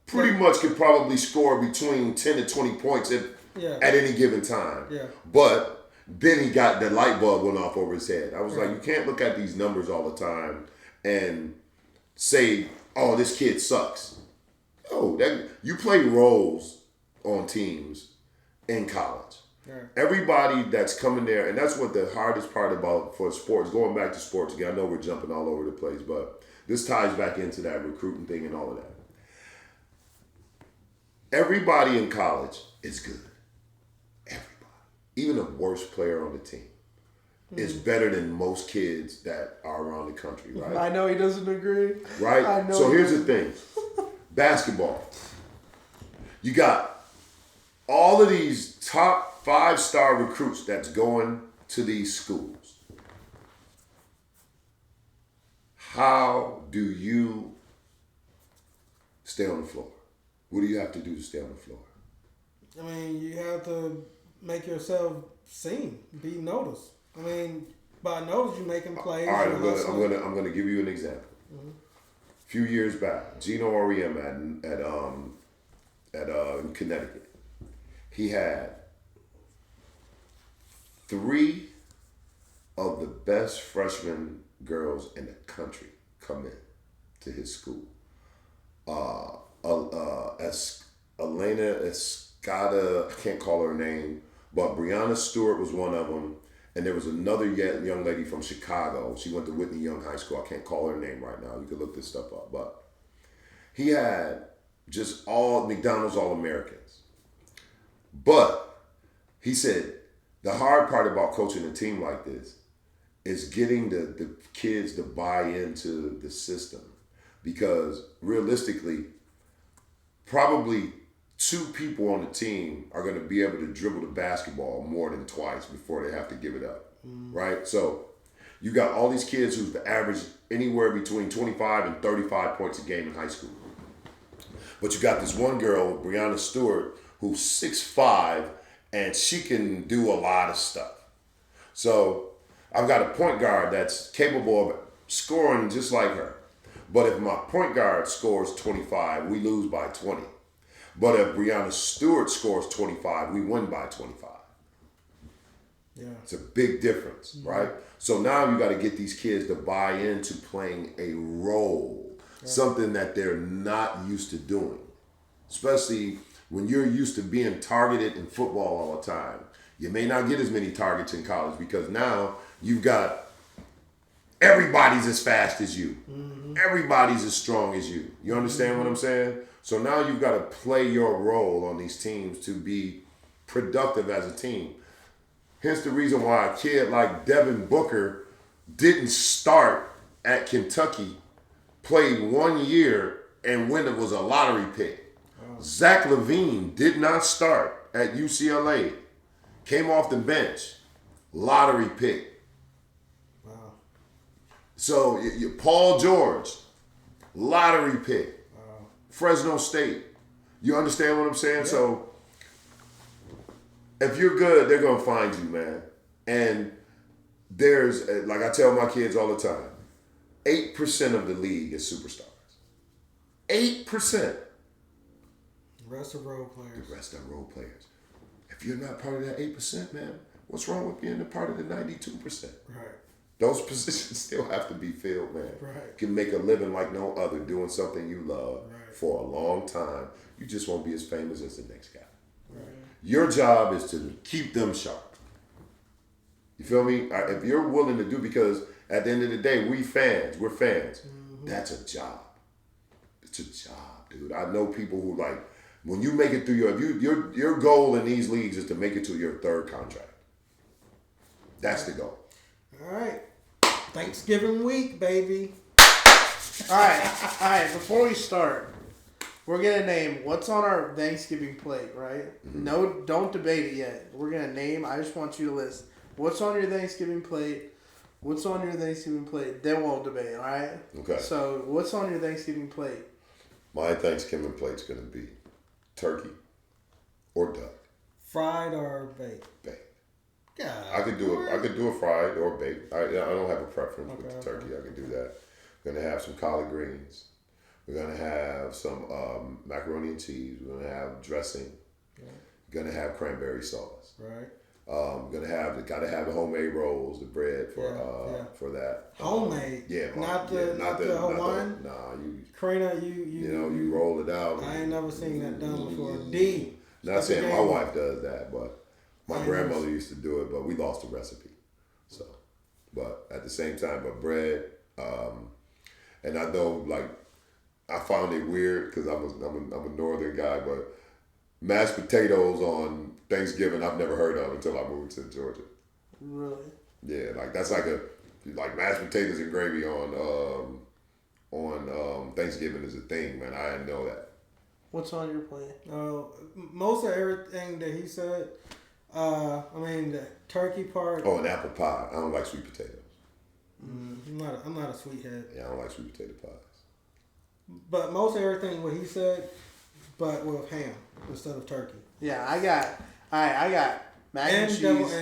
pretty much could probably score between 10 to 20 points at any given time. Yeah. But then he got the light bulb went off over his head. I was like, you can't look at these numbers all the time and say, oh, this kid sucks. You play roles on teams in college. Right. Everybody that's coming there, and that's what the hardest part about for sports, going back to sports again, I know we're jumping all over the place, but this ties back into that recruiting thing and all of that. Everybody in college is good. Everybody. Even the worst player on the team is better than most kids that are around the country, right? I know he doesn't agree. Right? I know. So here's the thing. Basketball. You got all of these top 5-star recruits that's going to these schools. How do you stay on the floor? What do you have to do to stay on the floor? I mean, you have to make yourself seen, be noticed. I mean, by notice, you're making plays. All right, I'm gonna give you an example. Mm-hmm. A few years back, Gino Auriemma in Connecticut, he had 3 of the best freshman girls in the country come in to his school. Elena Escada, I can't call her name, but Breanna Stewart was one of them. And there was another young lady from Chicago. She went to Whitney Young High School. I can't call her name right now. You could look this stuff up. But he had just all McDonald's All-Americans. But he said the hard part about coaching a team like this is getting the kids to buy into the system. Because realistically, probably 2 people on the team are going to be able to dribble the basketball more than twice before they have to give it up, right? So you got all these kids who've averaged anywhere between 25 and 35 points a game in high school. But you got this one girl, Breanna Stewart, who's 6'5", and she can do a lot of stuff. So I've got a point guard that's capable of scoring just like her. But if my point guard scores 25, we lose by 20. But if Breanna Stewart scores 25, we win by 25. Yeah. It's a big difference, right? So now you got to get these kids to buy into playing a role, something that they're not used to doing. Especially when you're used to being targeted in football all the time. You may not get as many targets in college because now you've got everybody's as fast as you. Mm-hmm. Everybody's as strong as you. You understand what I'm saying? So now you've got to play your role on these teams to be productive as a team. Hence the reason why a kid like Devin Booker didn't start at Kentucky, played 1 year, and when it was a lottery pick. Wow. Zach LaVine did not start at UCLA, came off the bench, lottery pick. Wow. So Paul George, lottery pick. Fresno State. You understand what I'm saying? Yeah. So if you're good, they're going to find you, man. And there's, like I tell my kids all the time, 8% of the league is superstars. 8%. The rest are role players. The rest are role players. If you're not part of that 8%, man, what's wrong with being a part of the 92%? Right. Those positions still have to be filled, man. Right. You can make a living like no other doing something you love for a long time. You just won't be as famous as the next guy. Right. Your job is to keep them sharp. You feel me? If you're willing to do, because at the end of the day, we're fans. Mm-hmm. That's a job. It's a job, dude. I know people who like, when you make it through your goal in these leagues is to make it to your 3rd contract. That's the goal. All right. Thanksgiving week, baby. All right. Before we start, we're gonna name what's on our Thanksgiving plate, right? Mm-hmm. No, don't debate it yet. We're gonna name. I just want you to list what's on your Thanksgiving plate. What's on your Thanksgiving plate? Then we'll debate. All right. Okay. So, what's on your Thanksgiving plate? My Thanksgiving plate's gonna be turkey or duck. Fried or baked? Baked. Yeah. I could do a fried or baked. I don't have a preference with the turkey. I could do that. We're gonna have some collard greens. We're gonna have some macaroni and cheese. We're gonna have dressing. Right. We're gonna have cranberry sauce. Right. Gotta have the homemade rolls, the bread for that. Homemade. Not the Hawaiian. Karina, you roll it out. I ain't never seen that done before. Not saying my wife does that, but my grandmother used to do it, but we lost the recipe. So, but at the same time, bread, and I know I found it weird because I'm a northern guy, but mashed potatoes on Thanksgiving I've never heard of until I moved to Georgia. Really? Yeah, that's like mashed potatoes and gravy on Thanksgiving is a thing, man. I didn't know that. What's on your plate? Most of everything that he said. The turkey part. Oh, an apple pie. I don't like sweet potatoes. I'm not a sweethead. Yeah, I don't like sweet potato pies. But most of everything what he said, but with ham instead of turkey. Yeah, I got mac and cheese. Deviled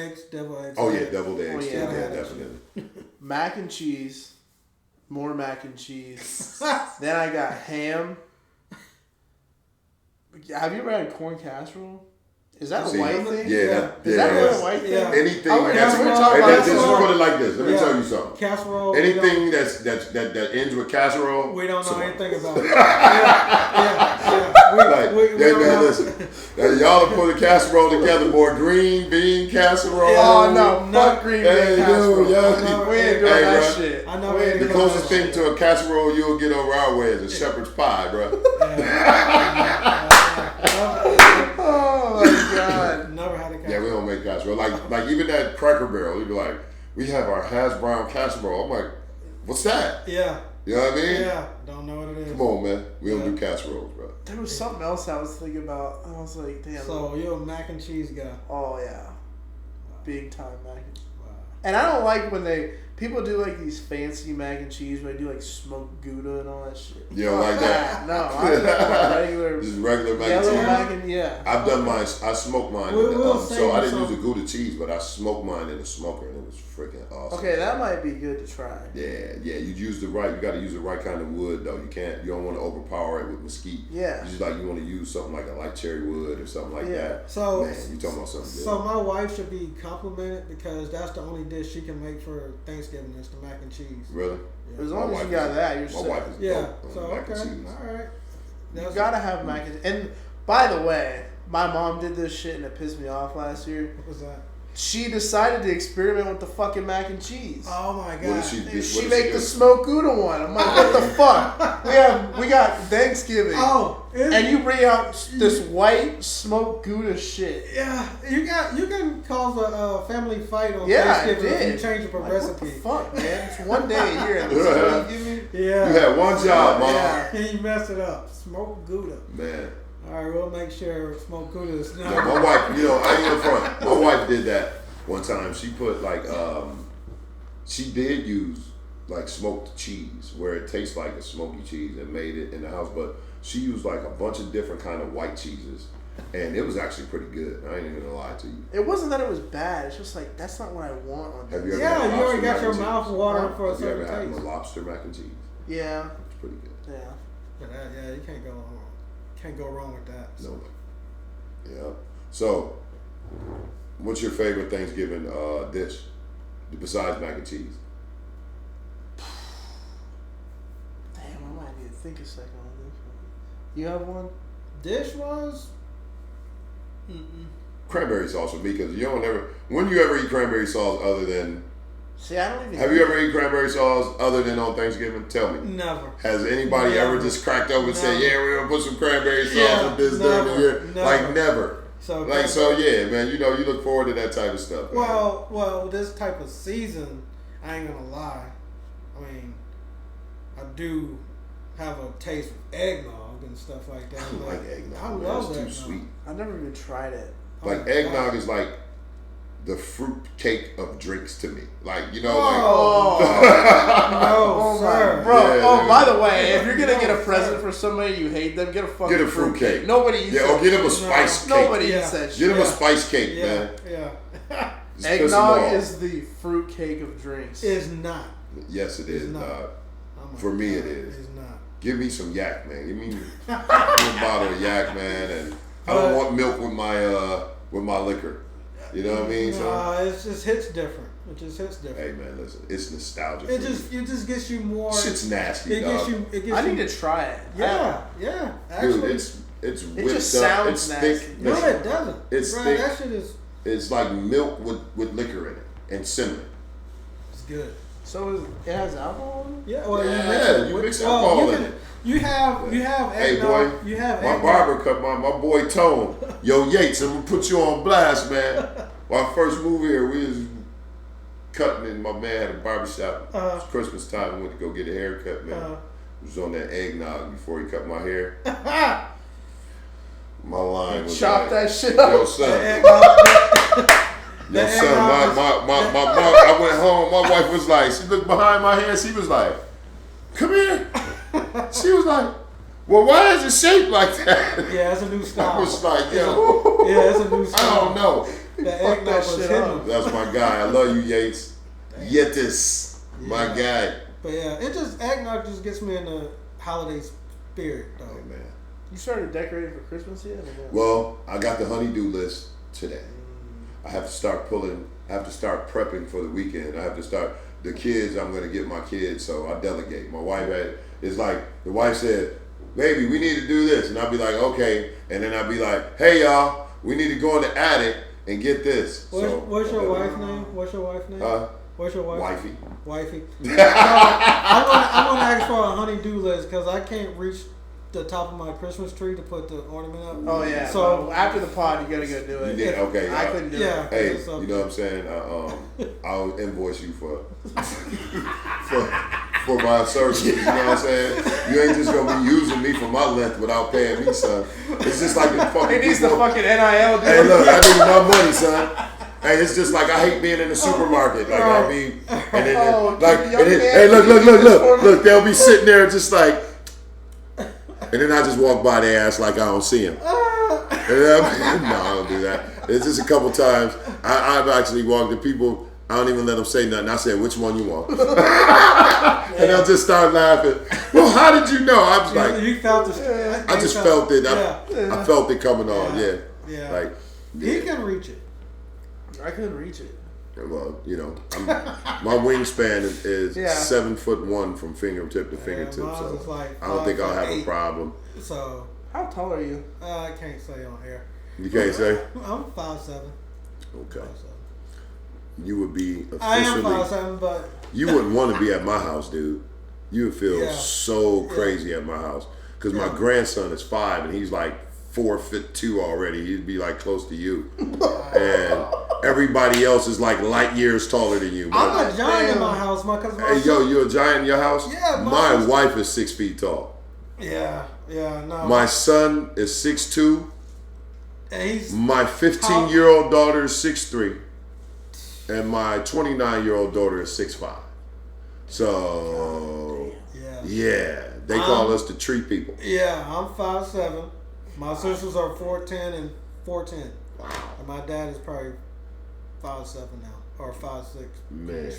eggs. Oh yeah, deviled eggs. Oh, yeah, yeah, definitely. Mac and cheese, more mac and cheese. Then I got ham. Have you ever had corn casserole? Is that a white thing? Yeah. Is that really a white thing? Yeah. Anything Let's put it like this. Let me tell you something. Casserole. Anything that ends with casserole. We don't know anything about it. Listen. Y'all are putting casserole together. More green bean casserole. Oh no, fuck green bean casserole. We ain't doing that shit. I know. The closest thing to a casserole you'll get over our way is a shepherd's pie, bro. Oh my god. Never had a casserole. Yeah, we don't make casserole. Like even that Cracker Barrel, you'd be like, we have our hash brown casserole. I'm like, what's that? Yeah. You know what I mean? Yeah. Don't know what it is. Come on, man. We don't do casseroles, bro. There was something else I was thinking about. I was like, damn. So you're a mac and cheese guy. Oh yeah. Big time mac and cheese. Wow. And I don't like when people do like these fancy mac and cheese where they do like smoked Gouda and all that shit. You don't like that? No, I like regular. Just regular mac and yellow cheese. mac and yeah. I've done mine. I smoked mine. So I didn't use a Gouda cheese, but I smoked mine in a smoker, and it was freaking awesome. Okay, that might be good to try. Yeah. You use you got to use the right kind of wood though. You don't want to overpower it with mesquite. Yeah. You want to use something like a light cherry wood or something like that. So man, you talking about something good. So my wife should be complimented because that's the only dish she can make for Thanksgiving is the mac and cheese. Really? Yeah. As long as you got that, you're set. My wife is dope. So okay, all right. You gotta have mac and cheese. And by the way, my mom did this shit and it pissed me off last year. What was that? She decided to experiment with the fucking mac and cheese. Oh my god! What did she make the smoked Gouda one. I'm like, what the fuck? We got Thanksgiving. And you bring out this white smoked Gouda shit. Yeah, you can cause a family fight on Thanksgiving if you change up a recipe. What the fuck, man? It's one day a year. You had one job, mom. Yeah, you messed it up. Smoked Gouda. Man. All right, we'll make sure smoked Gouda is not. Yeah, my wife, I ain't in front. My wife did that one time. She put she did use smoked cheese where it tastes like a smoky cheese and made it in the house, but she used a bunch of different kind of white cheeses, and it was actually pretty good. I ain't even gonna lie to you. It wasn't that it was bad. It's just that's not what I want on. Have you ever had you already got your mouth watering for a certain taste. Have you ever had lobster mac and cheese? Yeah, it's pretty good. Yeah, but you can't go wrong. Can't go wrong with that. So. No. Yeah. So, what's your favorite Thanksgiving dish besides mac and cheese? Damn, I might need to think a second on this one. You have one? Dish was? Cranberry sauce for me because when you ever eat cranberry sauce other than. See, I don't even. Have you ever eaten cranberry sauce other than on Thanksgiving? Tell me. Never. Has anybody ever just cracked open and said, "Yeah, we're gonna put some cranberry sauce with this during the year"? Never. So yeah, man. You look forward to that type of stuff. Well, this type of season, I ain't gonna lie. I mean, I do have a taste of eggnog and stuff like that. I don't like eggnog. I love that. It's too sweet. I've never even tried it. Eggnog is the fruit cake of drinks to me. No, sir. Bro, by the way, if you're gonna get a present for somebody you hate them, get a fucking fruit cake. Nobody eats that. Or get them a spice cake. Nobody eats that shit. Get them a spice cake, man. Yeah. Eggnog is the fruit cake of drinks. It's not. Yes, it is. Not. For me, it is. It's not. Give me some yak, man. Give me a bottle of yak, man, and I don't want milk with my liquor. You know what I mean? It just hits different. It just hits different. Hey man, listen, it's nostalgic. It just gets you more. Shit's nasty, dog. I need to try it. Yeah. Actually, dude, it's it whipped just up. sounds It's nasty. thick. No, it doesn't. It's bro, thick. That shit is. It's like milk with liquor in it and cinnamon. It's good. So it has alcohol in it? Yeah. Well, Yeah, you mix alcohol in it. You have Hey boy, you have my barber cut my boy Tone. Yo Yates, I'm gonna put you on blast, man. When I first moved here, we was cutting and my man had a barbershop. It was Christmas time. We went to go get a haircut, man. He was on that eggnog before he cut my hair. My line was chop like, that shit up. Yo son, I went home. My wife was like, she looked behind my head. She was like, come here. She was like, well, why is it shaped like that? Yeah, it's a new style. I was like, yo. Yeah, it's a new style. I don't know. The eggnog was hidden. That's my guy. I love you, Yates. Yetis, my guy. But yeah, eggnog just gets me in the holiday spirit, though. Hey, man. You started decorating for Christmas yet? Well, I got the honey-do list today. I have to start prepping for the weekend. I have to start, the kids, I'm going to get my kids, so I delegate. My wife the wife said, baby, we need to do this. And I'll be like, okay. And then I'll be like, hey, y'all, we need to go in the attic and get this. What's your wife's name? What's your wife's name? What's your wife? Wifey. So, I'm gonna ask for a honey-do list because I can't reach the top of my Christmas tree to put the ornament up. Oh yeah. So after the pod, you gotta go do it. You did? Okay. I couldn't do it. Hey, you know what I'm saying? I'll invoice you for my services. You know what I'm saying? You ain't just gonna be using me for my length without paying me, son. It's just like the fucking. He needs the fucking NIL. Dude. Hey, look, I need my money, son. Hey, it's just like I hate being in the supermarket. Like I mean, and then hey, look, they'll be sitting there just like, and then I just walk by their ass like I don't see them. No, I don't do that. It's just a couple times I've actually walked to people. I don't even let them say nothing. I said, which one you want? And they'll just start laughing. Well, how did you know? I was like, you felt it. I just felt it. I felt it coming on. Yeah. Like he can reach it. I couldn't reach it. Well, you know, my wingspan is 7'1" from fingertip to fingertip, so like I don't think I'll have a problem. So how tall are you? I can't say on air. You can't say? I'm 5'7". Okay. You would be officially. I am 5'7", but you wouldn't want to be at my house, dude. You would feel so crazy at my house because my grandson is 5 and he's like 4'2" already. He'd be like close to you, and everybody else is like light years taller than you. I'm a giant in my house, Hey, you're a giant in your house? Yeah. My wife is 6 feet tall. Yeah, no. My son is 6'2". And he's my 15-year-old daughter is 6'3", and my 29-year-old daughter is 6'5". So they call us the tree people. Yeah, I'm 5'7". My sisters are 4'10" and 4'10". Wow. And my dad is probably 5'7" now, or 5'6". Man,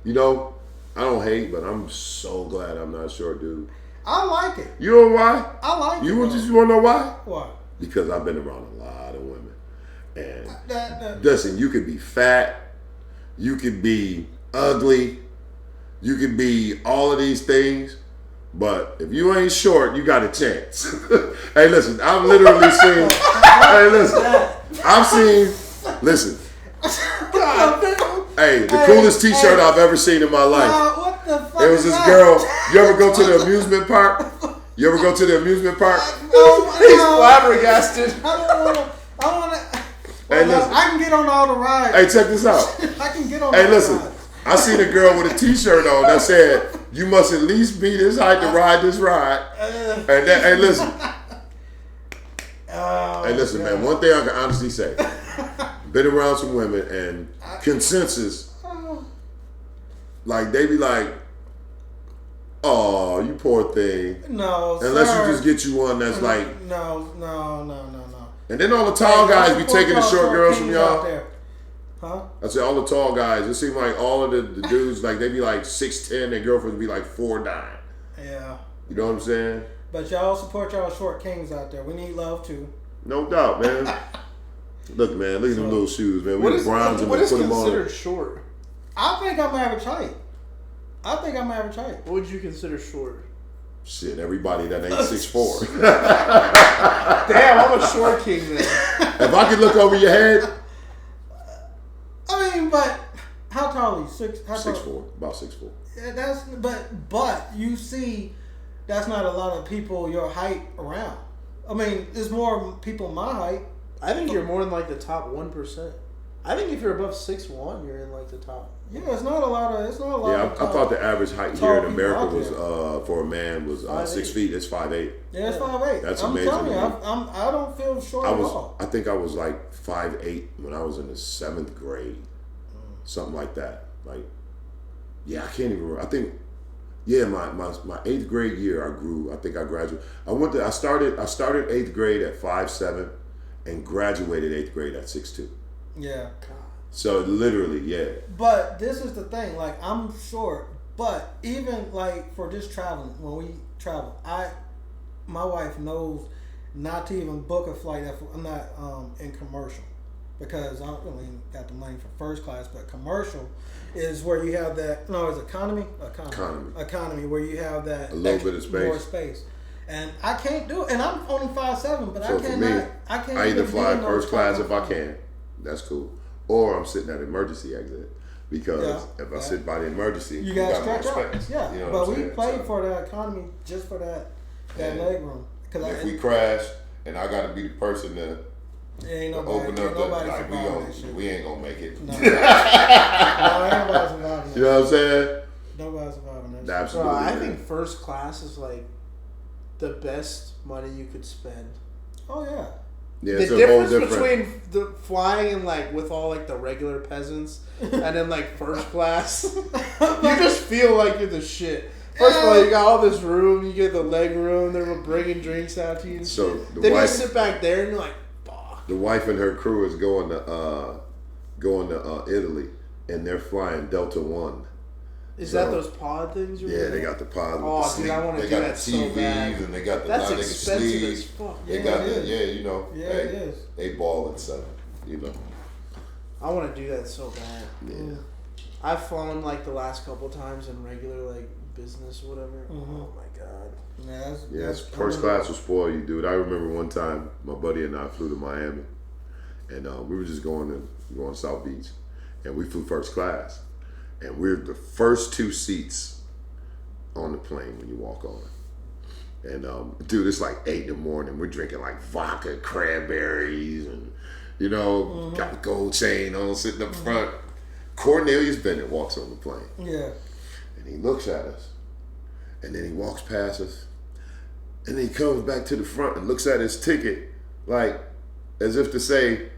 you know, I don't hate, but I'm so glad I'm not short, dude. I like it. You know why? I like it. You want to know why? Why? Because I've been around a lot of women, and listen, you could be fat, you could be ugly, you could be all of these things. But if you ain't short, you got a chance. Hey, listen, I've literally seen. Hey, listen, Hey, the coolest T-shirt I've ever seen in my life. What the fuck? It was this girl. You ever go to the amusement park? You ever go to the amusement park? He's flabbergasted. I want to. Hey, listen. I can get on all the rides. Hey, check this out. I can get on. Hey, listen. I seen a girl with a T-shirt on that said, "You must at least be this height to ride this ride." And that, hey, listen. Hey, listen, man. One thing I can honestly say: been around some women, and consensus, like they be like, "Oh, you poor thing." No, unless sir. you just get you one that's like. No. And then all the tall guys be taking the short girls from y'all. Huh? I said all the tall guys. It seems like all of the dudes, like they be like 6'10", their girlfriends be like 4'9". Yeah. You know what I'm saying? But y'all support y'all short kings out there. We need love too. No doubt, man. Look, man, look at them little shoes, man. We What the is, bronze and what we is put them on. considered short? I think I'm average height. What would you consider short? Shit, everybody that ain't 6'4". Damn, I'm a short king then. If I could look over your head, I mean, but how tall are you? 6'4", about 6'4". Yeah, that's but you see, that's not a lot of people your height around. I mean, there's more people my height. I think you're more in like the top 1%. I think if you're above 6'1", you're in like the top. Yeah, it's not a lot of. Yeah, I thought the average height here in America out was for a man was 6 feet. It's 5'8". Yeah, it's 5'8". That's I'm amazing. telling you, I don't feel short at all. I think I was like 5'8" when I was in the 7th grade, something like that. Like, yeah, I can't even remember. I think, yeah, my 8th grade year, I grew. I think I graduated. I started 8th grade at 5'7", and graduated 8th grade at 6'2". Yeah. So literally, yeah. But this is the thing. Like, I'm short, but even like for just traveling, when we travel, my wife knows not to even book a flight if I'm not in commercial, because I don't really got the money for first class. But commercial is where you have that. No, it's economy, where you have that a little bit of space, more space. And I can't do it. And I'm only 5'7", but so I cannot. I can't. I either even fly be in first those class top if I can. That's cool. Or I'm sitting at an emergency exit, because if I sit by the emergency, you got more stretch out. space. Yeah, You know but what I'm we saying? played So, for the economy just for that leg room. if we crash and I got to be the person to ain't open up the like we ain't gonna make it. No. No, ain't nobody surviving that. You know what I'm saying? Nobody surviving that. Absolutely. Bro, I think first class is like the best money you could spend. Oh yeah. Yeah, The it's a whole difference different. between the flying and like with all like the regular peasants and then like first class, you just feel like you're the shit. First of all, you got all this room, you get the leg room, they're bringing drinks out to you and So shit. the Then wife- you sit back there and you're like, fuck. The wife and her crew is going to Italy, and they're flying Delta One. Is that those pod things? Yeah, they got the pod. Oh, with the dude, I want to They do got that the so TVs bad. and they got the That's non-nigga expensive as sleeves. fuck. They Yeah, got it the is. you know. Yeah, hey, it is. They ball and stuff. You know. I want to do that so bad. Yeah. I've flown like the last couple times in regular like business or whatever. Mm-hmm. Oh my god. Yes, first class will spoil you, dude. I remember one time my buddy and I flew to Miami, and we were just going South Beach, and we flew first class, and we're the first 2 seats on the plane when you walk on. And dude, it's like 8 in the morning. We're drinking like vodka, cranberries, and you know, got the gold chain on, sitting up front. Cornelius Bennett walks on the plane. Yeah. And he looks at us, and then he walks past us, and then he comes back to the front and looks at his ticket, like as if to say,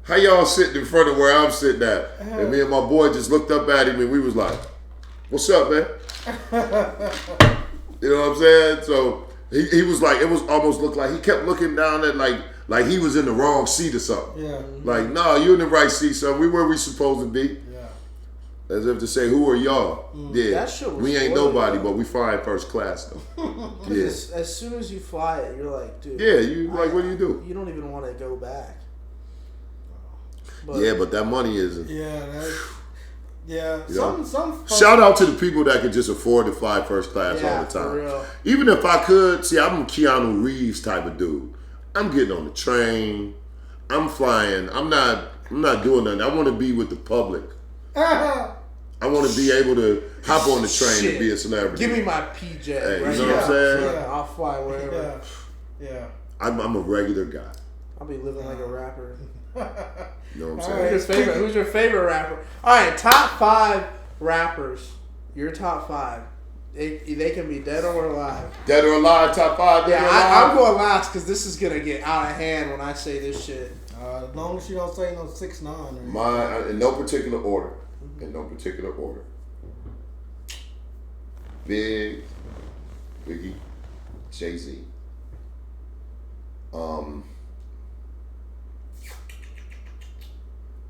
"How y'all sitting in front of where I'm sitting at?" And me and my boy just looked up at him, and we was like, "What's up, man?" You know what I'm saying? So he was like, it was almost looked like he kept looking down at like he was in the wrong seat or something. Yeah. Like, no, you in the right seat, son. We where we supposed to be. Yeah. As if to say, who are y'all? Yeah, That shit was we ain't spoiled, nobody, though. but we flying first class though. Yeah, As soon as you fly it, you're like, dude. yeah. You like, what do you do? You don't even want to go back. But Yeah, but that money is. Yeah. Yeah. You know? Some. Shout out to the people that can just afford to fly first class Yeah, all the time. for real. Even if I could, see, I'm a Keanu Reeves type of dude. I'm getting on the train. I'm flying. I'm not doing nothing. I want to be with the public. I want to be able to hop on the train Shit. and be a celebrity. Give me my PJ. Hey, you right know what I'm now. saying? Yeah. I'll fly wherever. Yeah. I'm a regular guy. I'll be living like a rapper. You know what I'm All saying? right. Who's your favorite rapper? All right, top 5 rappers. Your top 5. They can be dead or alive. Dead or alive, top 5. Yeah, dead or alive. I'm going last because this is gonna get out of hand when I say this shit. As long as you don't say no 6ix9ine. Or Mine, in no particular order. In no particular order. Biggie, Jay-Z.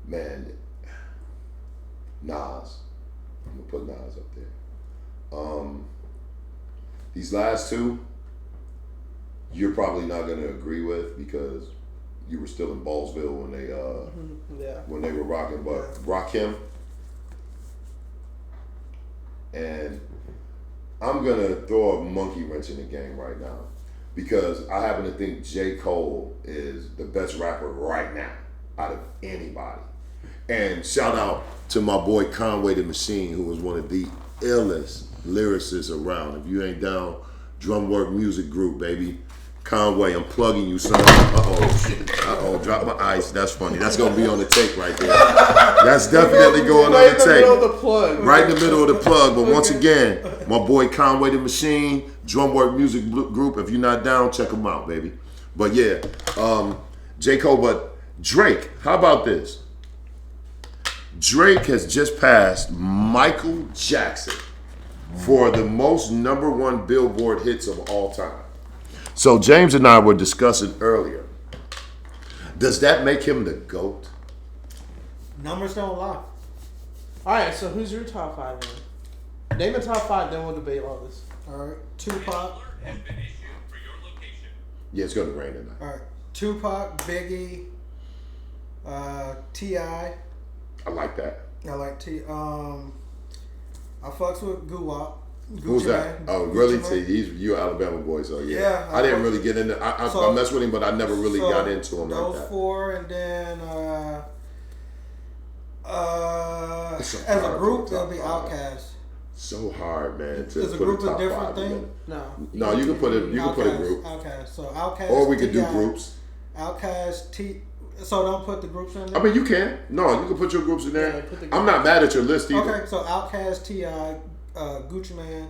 Man, Nas. I'm gonna put Nas up there. These last 2, you're probably not gonna agree with because you were still in Ballsville when they when they were rocking, but Rakim. And I'm gonna throw a monkey wrench in the game right now because I happen to think J. Cole is the best rapper right now out of anybody. And shout out to my boy Conway the Machine, who was one of the illest lyricists around. If you ain't down, Drum Work Music Group, baby. Conway, I'm plugging you, son. Drop my ice. That's funny. That's gonna be on the tape right there. That's definitely going on the tape. Right in the middle of the plug. Right in the middle of the plug. But once again, my boy Conway the Machine, Drum Work Music Group. If you're not down, check them out, baby. But yeah, J. Cole, but Drake, how about this? Drake has just passed Michael Jackson for the most #1 Billboard hits of all time. So James and I were discussing earlier. Does that make him the GOAT? Numbers don't lie. All right, so who's your top 5 then? Name the top 5, then we'll debate all this. All right, Tupac. Yeah, it's gonna rain tonight. All right, Tupac, Biggie, T.I. I like that. I like T. I fucks with Guwap. Who's that? Oh, really? See, you're Alabama boy, so yeah. I didn't really get into. I mess with him, but I never really got into him like that. Those 4, and then as a group, they'll be Outkast. So hard, man. Is a group a different thing? No, you can put it. You can put a group. Outkast. So Outkast. Or we could do groups. Outkast. So don't put the groups in there? I mean, you can. No, you can put your groups in there. Yeah, I'm not mad at your list either. Okay, so Outkast, T.I., Gucci Mane,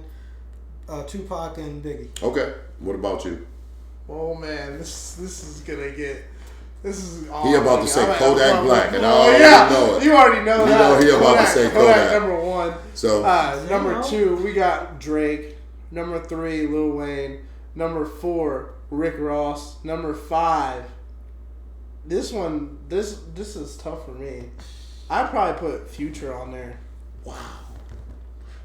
Tupac, and Biggie. Okay, what about you? Oh man, this is gonna get. This is. He about to say Kodak Black, and I already know it. You already know that. You know he about to say Kodak. Number 1. So number 2, we got Drake. Number 3, Lil Wayne. Number 4, Rick Ross. Number 5. This one, this is tough for me. I'd probably put Future on there. Wow.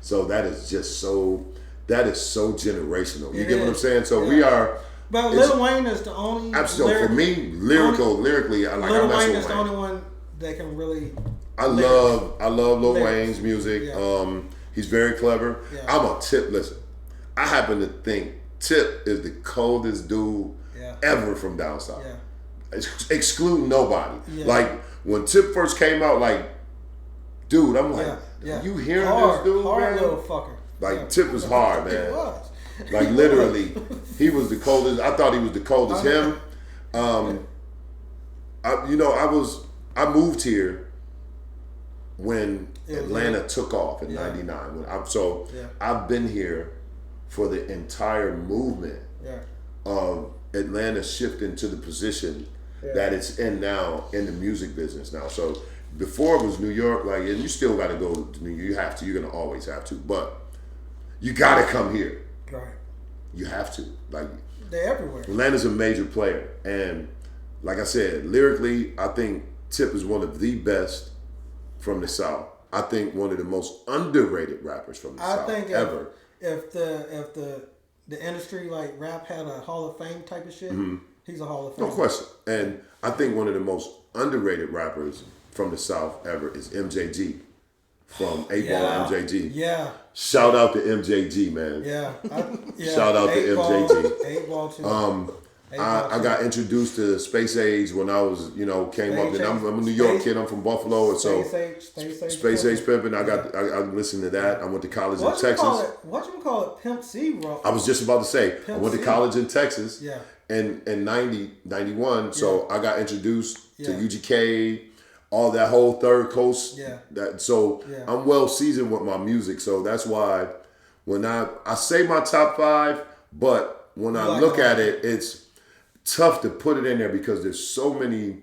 So that is so generational. You get what I'm saying? So we are. But Lil Wayne is the only. Absolutely. For me, lyrically, I Lil Wayne is the only one that can really. I love Lil Wayne's music. Yeah. He's very clever. Yeah. I'm a Tip. Listen, I happen to think Tip is the coldest dude ever from down south. Yeah. Excluding nobody. Yeah. Like when Tip first came out, like, dude, I'm like. Yeah. You hearing this dude, hard man? Little fucker. Like Tip was hard, man. He was. Like literally, he was the coldest. I thought he was the coldest. Him. I moved here when Atlanta took off in '99. I've been here for the entire movement of Atlanta shifting to the position that it's in now in the music business now. So. Before it was New York, like, and you still got to go to New York. You have to. You're gonna always have to, but you got to come here. Right. You have to. Like, they're everywhere. Atlanta's a major player, and like I said, lyrically, I think Tip is one of the best from the South. I think one of the most underrated rappers from the South ever. If the industry like rap had a Hall of Fame type of shit, he's a Hall of Fame. No question. And I think one of the most underrated rappers from the South ever is MJG from 8-Ball MJG. Yeah. Shout out to MJG, man. Yeah. Shout out to MJG. 8-Ball too. I got introduced to Space Age when I was, came up, and I'm a New York kid. I'm from Buffalo, and so Space Age Pimpin'. I listened to that. I went to college in Texas. What you call it? Pimp C, bro. I was just about to say. I went to college in Texas. Yeah. In 91. So I got introduced to UGK. All that whole Third Coast. Yeah. I'm well seasoned with my music. So that's why when I say my top 5, but when I look at it, it's tough to put it in there because there's so many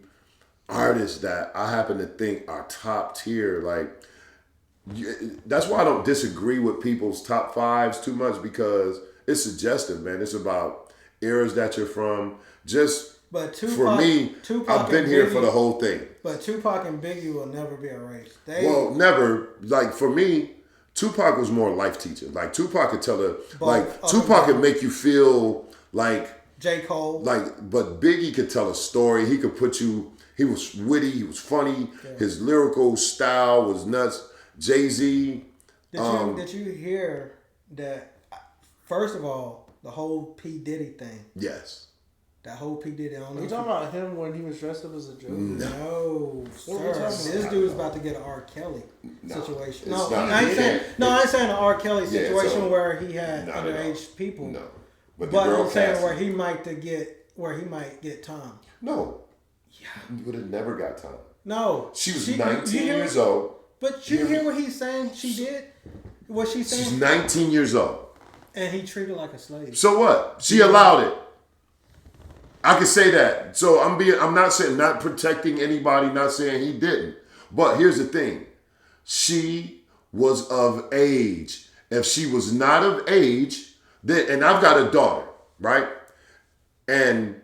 artists that I happen to think are top tier. Like, that's why I don't disagree with people's top 5s too much because it's suggestive, man. It's about eras that you're from. But Tupac, for me, I've been here for the whole thing. But Tupac and Biggie will never be erased. Never. Like, for me, Tupac was more life teacher. Like, Tupac could tell Tupac could make you feel like J. Cole. But Biggie could tell a story. He could put you. He was witty. He was funny. Yeah. His lyrical style was nuts. Jay-Z. Did you hear that? First of all, the whole P. Diddy thing. Yes. That whole P. Diddy. Are you talking about him when he was dressed up as a Joker? No, sir. This dude's about to get an R. Kelly situation. No, I ain't saying an R. Kelly situation where he had underage people. No, but I'm saying where he might get Tom. No. Yeah. You would have never got Tom. No. She was 19 years old. But you hear what he's saying? She did. What she's saying? She's 19 years old. And he treated her like a slave. So what? She allowed it. I can say that. So I'm not saying not protecting anybody, not saying he didn't. But here's the thing. She was of age. If she was not of age, then, and I've got a daughter, right? And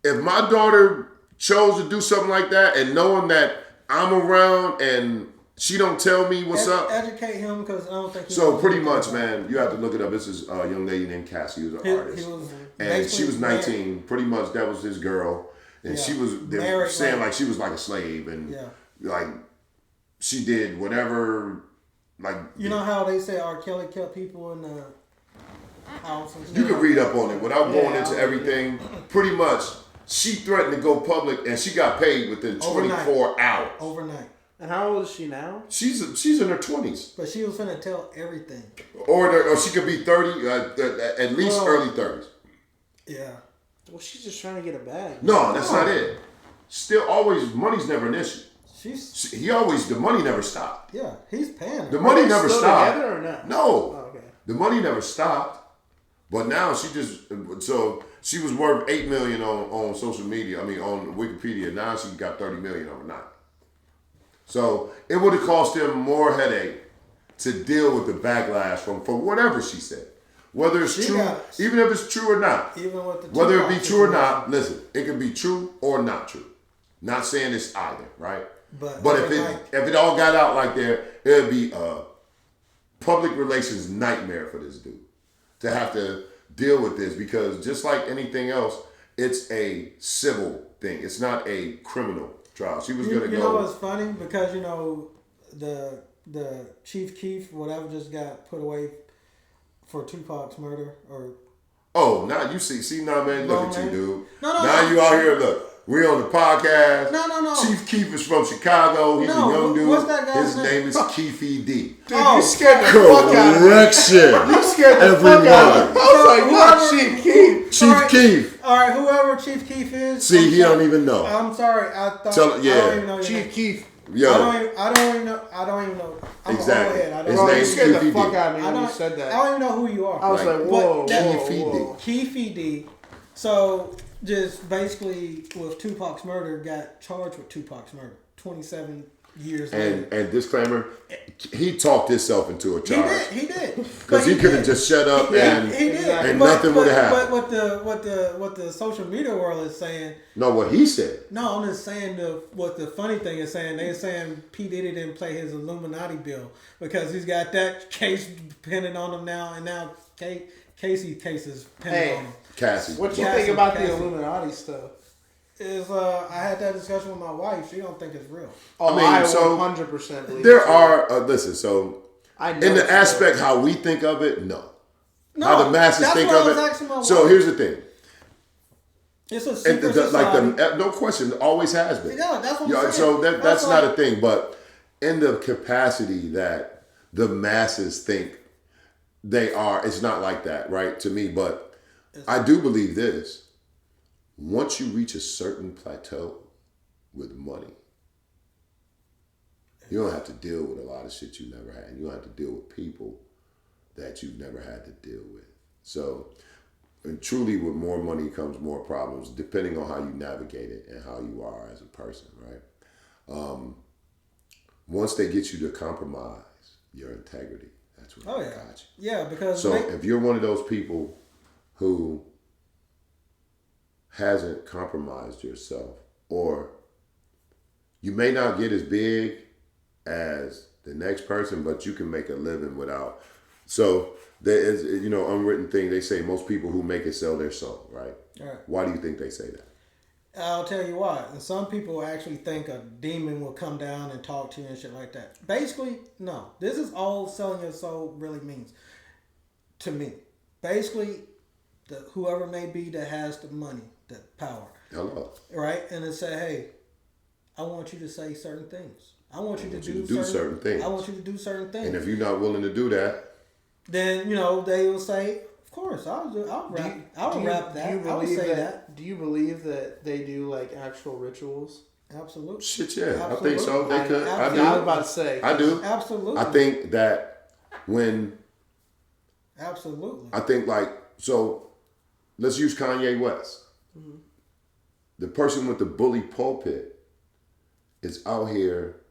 if my daughter chose to do something like that and knowing that I'm around and she don't tell me what's up. Educate him because I don't think he So pretty much, man, you have to look it up. This is a young lady named Cassie who's an artist. And she was 19. Married. Pretty much that was his girl. And she was saying like she was like a slave and like she did whatever like you know how they say R. Kelly kept people in the house and stuff? You can read up on it without going into everything. Pretty much she threatened to go public and she got paid within 24 hours. Overnight. And how old is she now? She's in her 20s. But she was finna tell everything. Or she could be 30, at least early 30s. Yeah. Well, she's just trying to get a bag. No, that's not it. Still, always, money's never an issue. The money never stopped. Yeah, he's paying her. The money never stopped. Together or not? No. Oh, okay. The money never stopped. But now so she was worth $8 million on social media. I mean, on Wikipedia. Now she got $30 million overnight. So it would have cost him more headache to deal with the backlash from whatever she said. Whether it's true, even if it's true or not. Even with the whether it be true or not, listen, it can be true or not true. Not saying it's either, right? But if it all got out like that, it would be a public relations nightmare for this dude to have to deal with this because just like anything else, it's a civil thing. It's not a criminal trial. She was going to go. You know what's funny? Because, the Chief Keef, whatever, just got put away for Tupac's murder. Now you see, now man, look at you, dude. Now you out here, look. We on the podcast. No. Chief Keef is from Chicago. He's a young dude. What's that guy's His name is Keefy D. Dude, you scared the fuck out of me. Correction. You scared the fuck out of me. I was like, what? Chief Keef. Chief Keef. All right, whoever Chief Keef is. See, he don't even know. I'm sorry. I thought. I don't even know Chief Keef. Yo. I don't even know. I'm exactly. You scared the fuck out of me when you said that. I don't even know who you are. I was like, whoa. Keefy D. So, just basically, with Tupac's murder, got charged with Tupac's murder 27 years later. And disclaimer, he talked himself into a charge. He did. Because he could have just shut up and nothing would have happened. But what the social media world is saying. No, what he said. No, I'm just saying what the funny thing is saying. They're saying P. Diddy didn't play his Illuminati bill because he's got that case pending on him now, and now Casey case is pending on him. Cassie. What you think about the Illuminati stuff? I had that discussion with my wife. She don't think it's real. Oh, I 100% believe there are listen. So I know in the aspect how we think of it, no. No, how the masses think of it. So here's the thing. It's a secret society. No question, it always has been. Yeah, that's what I'm saying. So that's not a thing, but in the capacity that the masses think they are, it's not like that, right? To me, but I do believe this. Once you reach a certain plateau with money, you don't have to deal with a lot of shit you never had. You don't have to deal with people that you've never had to deal with. So, and truly with more money comes more problems, depending on how you navigate it and how you are as a person, right? Once they get you to compromise your integrity, that's what got you. Yeah, because... So if you're one of those people who hasn't compromised yourself, or you may not get as big as the next person, but you can make a living without So there is, unwritten thing. They say most people who make it sell their soul, right? Right. Why do you think they say that? I'll tell you why. And some people actually think a demon will come down and talk to you and shit like that. Basically, no. This is all selling your soul really means to me. Basically, whoever may be that has the money, the power. Hello. Right? And it say, hey, I want you to say certain things. I want you to do certain things. I want you to do certain things. And if you're not willing to do that, then they will say, "Of course, I'll rap. I'll rap that. I would say that." Do you believe that they do like actual rituals? Absolutely. Shit, yeah, Absolutely. I think so. They could. I do. I was about to say. I do. Absolutely. I think that when. Absolutely. I think so. Let's use Kanye West. Mm-hmm. The person with the bully pulpit is out here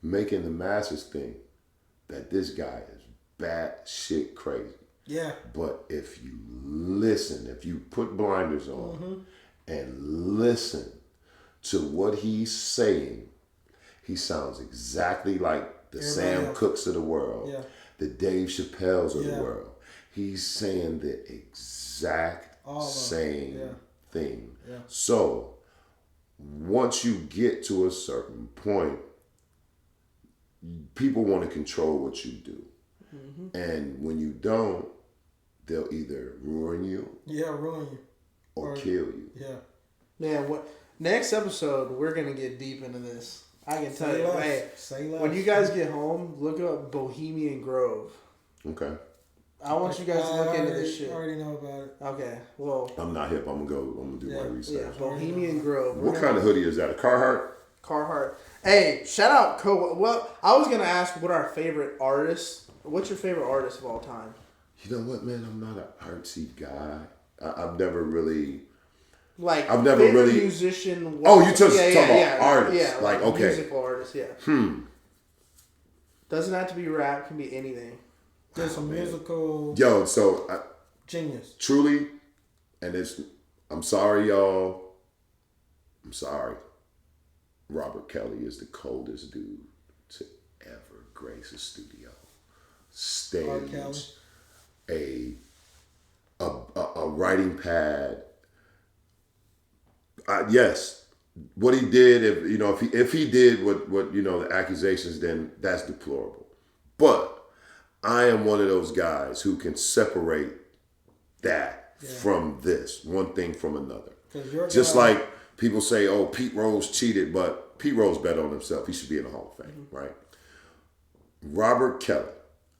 making the masses think that this guy is batshit crazy. Yeah. But if you listen, if you put blinders on and listen to what he's saying, he sounds exactly like the Sam Cooks of the world, the Dave Chappelles of the world. He's saying the exact same thing. Yeah. So once you get to a certain point, people want to control what you do. Mm-hmm. And when you don't, they'll either ruin you. Ruin you. Or kill you. Yeah. Man, next episode, we're going to get deep into this. I can tell you. Hey, when you guys get home, look up Bohemian Grove. Okay. I want you guys to look into this shit. I already know about it. Okay, well. I'm not hip. I'm going to do my research. Yeah, Bohemian Grove. What kind of hoodie is that? A Carhartt? Carhartt. Hey, shout out Well, I was going to ask what our favorite artists. What's your favorite artist of all time? You know what, man? I'm not an artsy guy. I've never really... I've never really... musician... you talking about artists. Yeah, like okay. Musical artists, yeah. Doesn't have to be rap. Can be anything. There's some musical... Yo, so... genius. Truly, and I'm sorry, y'all. I'm sorry. Robert Kelly is the coldest dude to ever grace a studio. Stage, a writing pad. Yes, what he did, if he did what the accusations, then that's deplorable. But I am one of those guys who can separate that from this, one thing from another. Just like people say, oh, Pete Rose cheated, but Pete Rose bet on himself. He should be in the Hall of Fame, right? Robert Kelly.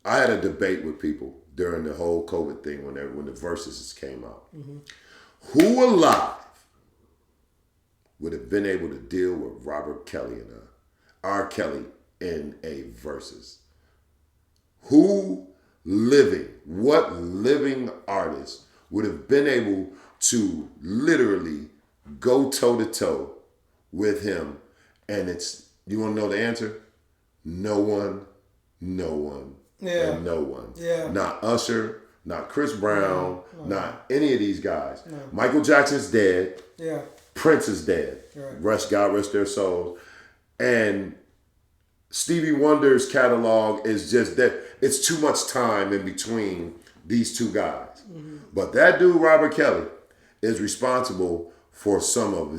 I had a debate with people during the whole COVID thing when the Versus came out. Mm-hmm. Who alive would have been able to deal with Robert Kelly and R. Kelly in a Versus? What living artist would have been able to literally go toe to toe with him? And you want to know the answer? No one, and no one. Yeah. Not Usher, not Chris Brown, not any of these guys. No. Michael Jackson's dead. Yeah. Prince is dead. Right. God rest their souls. And Stevie Wonder's catalog is just that it's too much time in between these two guys. Mm-hmm. But that dude, Robert Kelly, is responsible for some of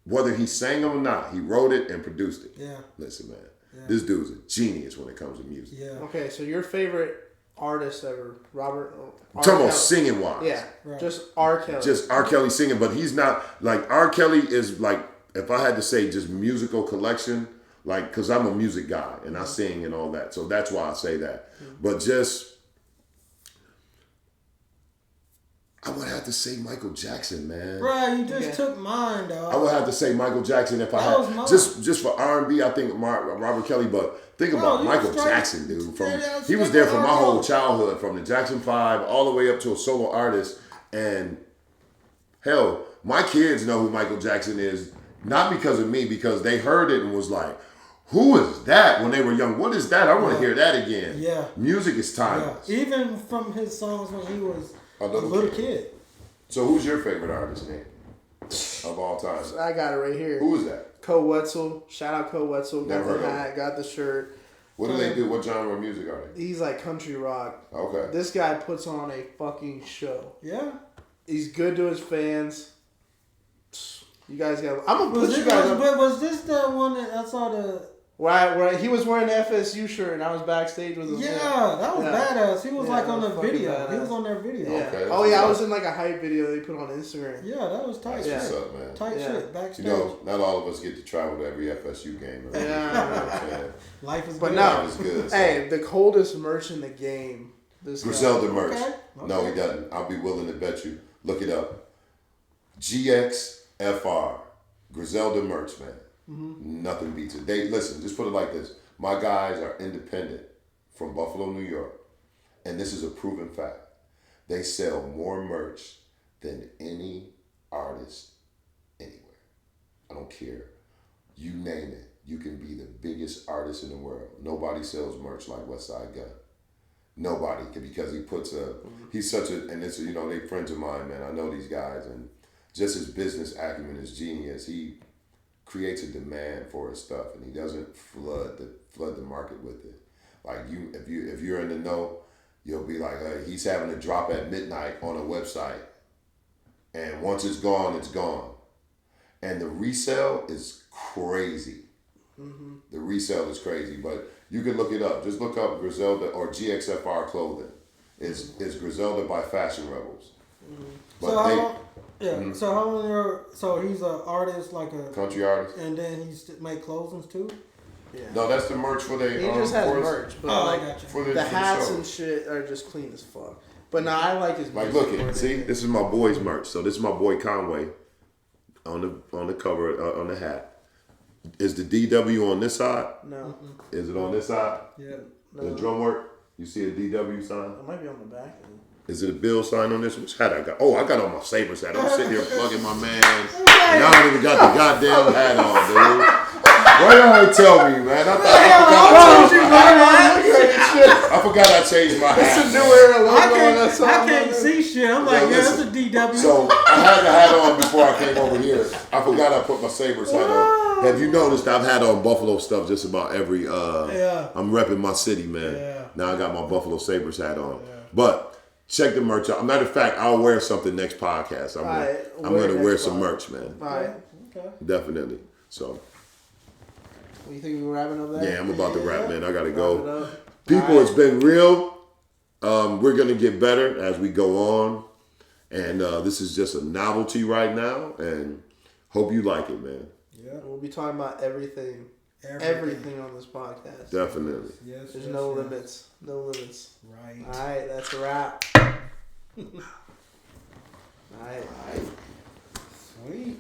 whether he sang them or not, he wrote it and produced it. Yeah. Listen, man, this dude's a genius when it comes to music. Yeah. Okay, so your favorite artist ever, Robert? I'm talking about singing wise. Yeah, right. Just R. Kelly. Just R. Kelly singing, but he's not, R. Kelly is if I had to say just musical collection, because I'm a music guy and I sing and all that. So that's why I say that. Mm-hmm. But I would have to say Michael Jackson, man. Bro, you just took mine, dog. I would have to say Michael Jackson if I had just for R&B. I think Robert Kelly, but think about Michael Jackson, dude. He was there for my whole childhood, from the Jackson 5 all the way up to a solo artist. And hell, my kids know who Michael Jackson is, not because of me, because they heard it and was like, who is that when they were young? What is that? I want to hear that again. Yeah. Music is timeless. Yeah. Even from his songs when he was a little kid. So who's your favorite artist, man, of all time? I got it right here. Who is that? Co Wetzel. Shout out Co Wetzel. Got the hat, got the shirt. What do they do? What genre of music are they? He's like country rock. Okay. This guy puts on a fucking show. Yeah. He's good to his fans. You guys got. I'm gonna put you guys up. But was this the one that I saw the? Where he was wearing the FSU shirt and I was backstage with him. Yeah, that was badass. He was like on the video. Badass. He was on their video. Yeah. Okay, Oh yeah, I was in like a hype video they put on Instagram. Yeah, that was tight. That's shit. what's up, man. Tight shit backstage. You know, not all of us get to travel to every FSU game. Right? Yeah. Life is But good. no, Life is good. So. hey, the coldest merch in the game. This Griselda merch. Okay. No, he doesn't. I'll be willing to bet you. Look it up. GXFR. Griselda merch, man. Mm-hmm. Nothing beats it. They listen. Just put it like this. My guys are independent from Buffalo, New York, and this is a proven fact. They sell more merch than any artist anywhere. I don't care. You name it. You can be the biggest artist in the world. Nobody sells merch like Westside Gun. Nobody, because he puts he's such a, and it's, you know, they friends of mine, man. I know these guys, and just his business acumen is genius. He creates a demand for his stuff, and he doesn't flood the market with it. Like if you're in the know, you'll be like, he's having a drop at midnight on a website, and once it's gone, it's gone. And the resale is crazy. Mm-hmm. The resale is crazy, but you can look it up. Just look up Griselda or GXFR clothing. It's Griselda by Fashion Rebels. Mm-hmm. But so how long? So he's an artist, like a country artist, and then he make clothing too. Yeah. No, that's the merch for they. He just has merch, but like I got you. For the hats and shit are just clean as fuck. But no, I like his like. music. Look it, see, this is my boy's merch. So this is my boy Conway on the cover on the hat. Is the DW on this side? No. Is it on this side? Yeah. The drum work. You see a DW sign? It might be on the back. Is it a Bill sign on this? Which hat I got? Oh, I got on my Sabres hat. I'm sitting here plugging my man. And I don't even got the goddamn hat on, dude. Why y'all ain't tell me, man? I forgot I changed my hat. It's a new era logo. I can't see shit. I'm like, that's a DW. So I had the hat on before I came over here. I forgot I put my Sabres hat on. Have you noticed I've had on Buffalo stuff just about every I'm repping my city, man. Yeah. Now I got my Buffalo Sabres hat on. Yeah. But check the merch out. Matter of fact, I'll wear something next podcast. I'm gonna wear some merch, man. All right. Okay. Definitely. So. What, you think we're wrapping up there? Yeah, I'm about to wrap, man. I gotta go. People, it's been real. We're gonna get better as we go on, and this is just a novelty right now. And hope you like it, man. Yeah, we'll be talking about everything on this podcast. Definitely. Yes. There's no limits. No limits. Right. All right, that's a wrap. All right. Sweet.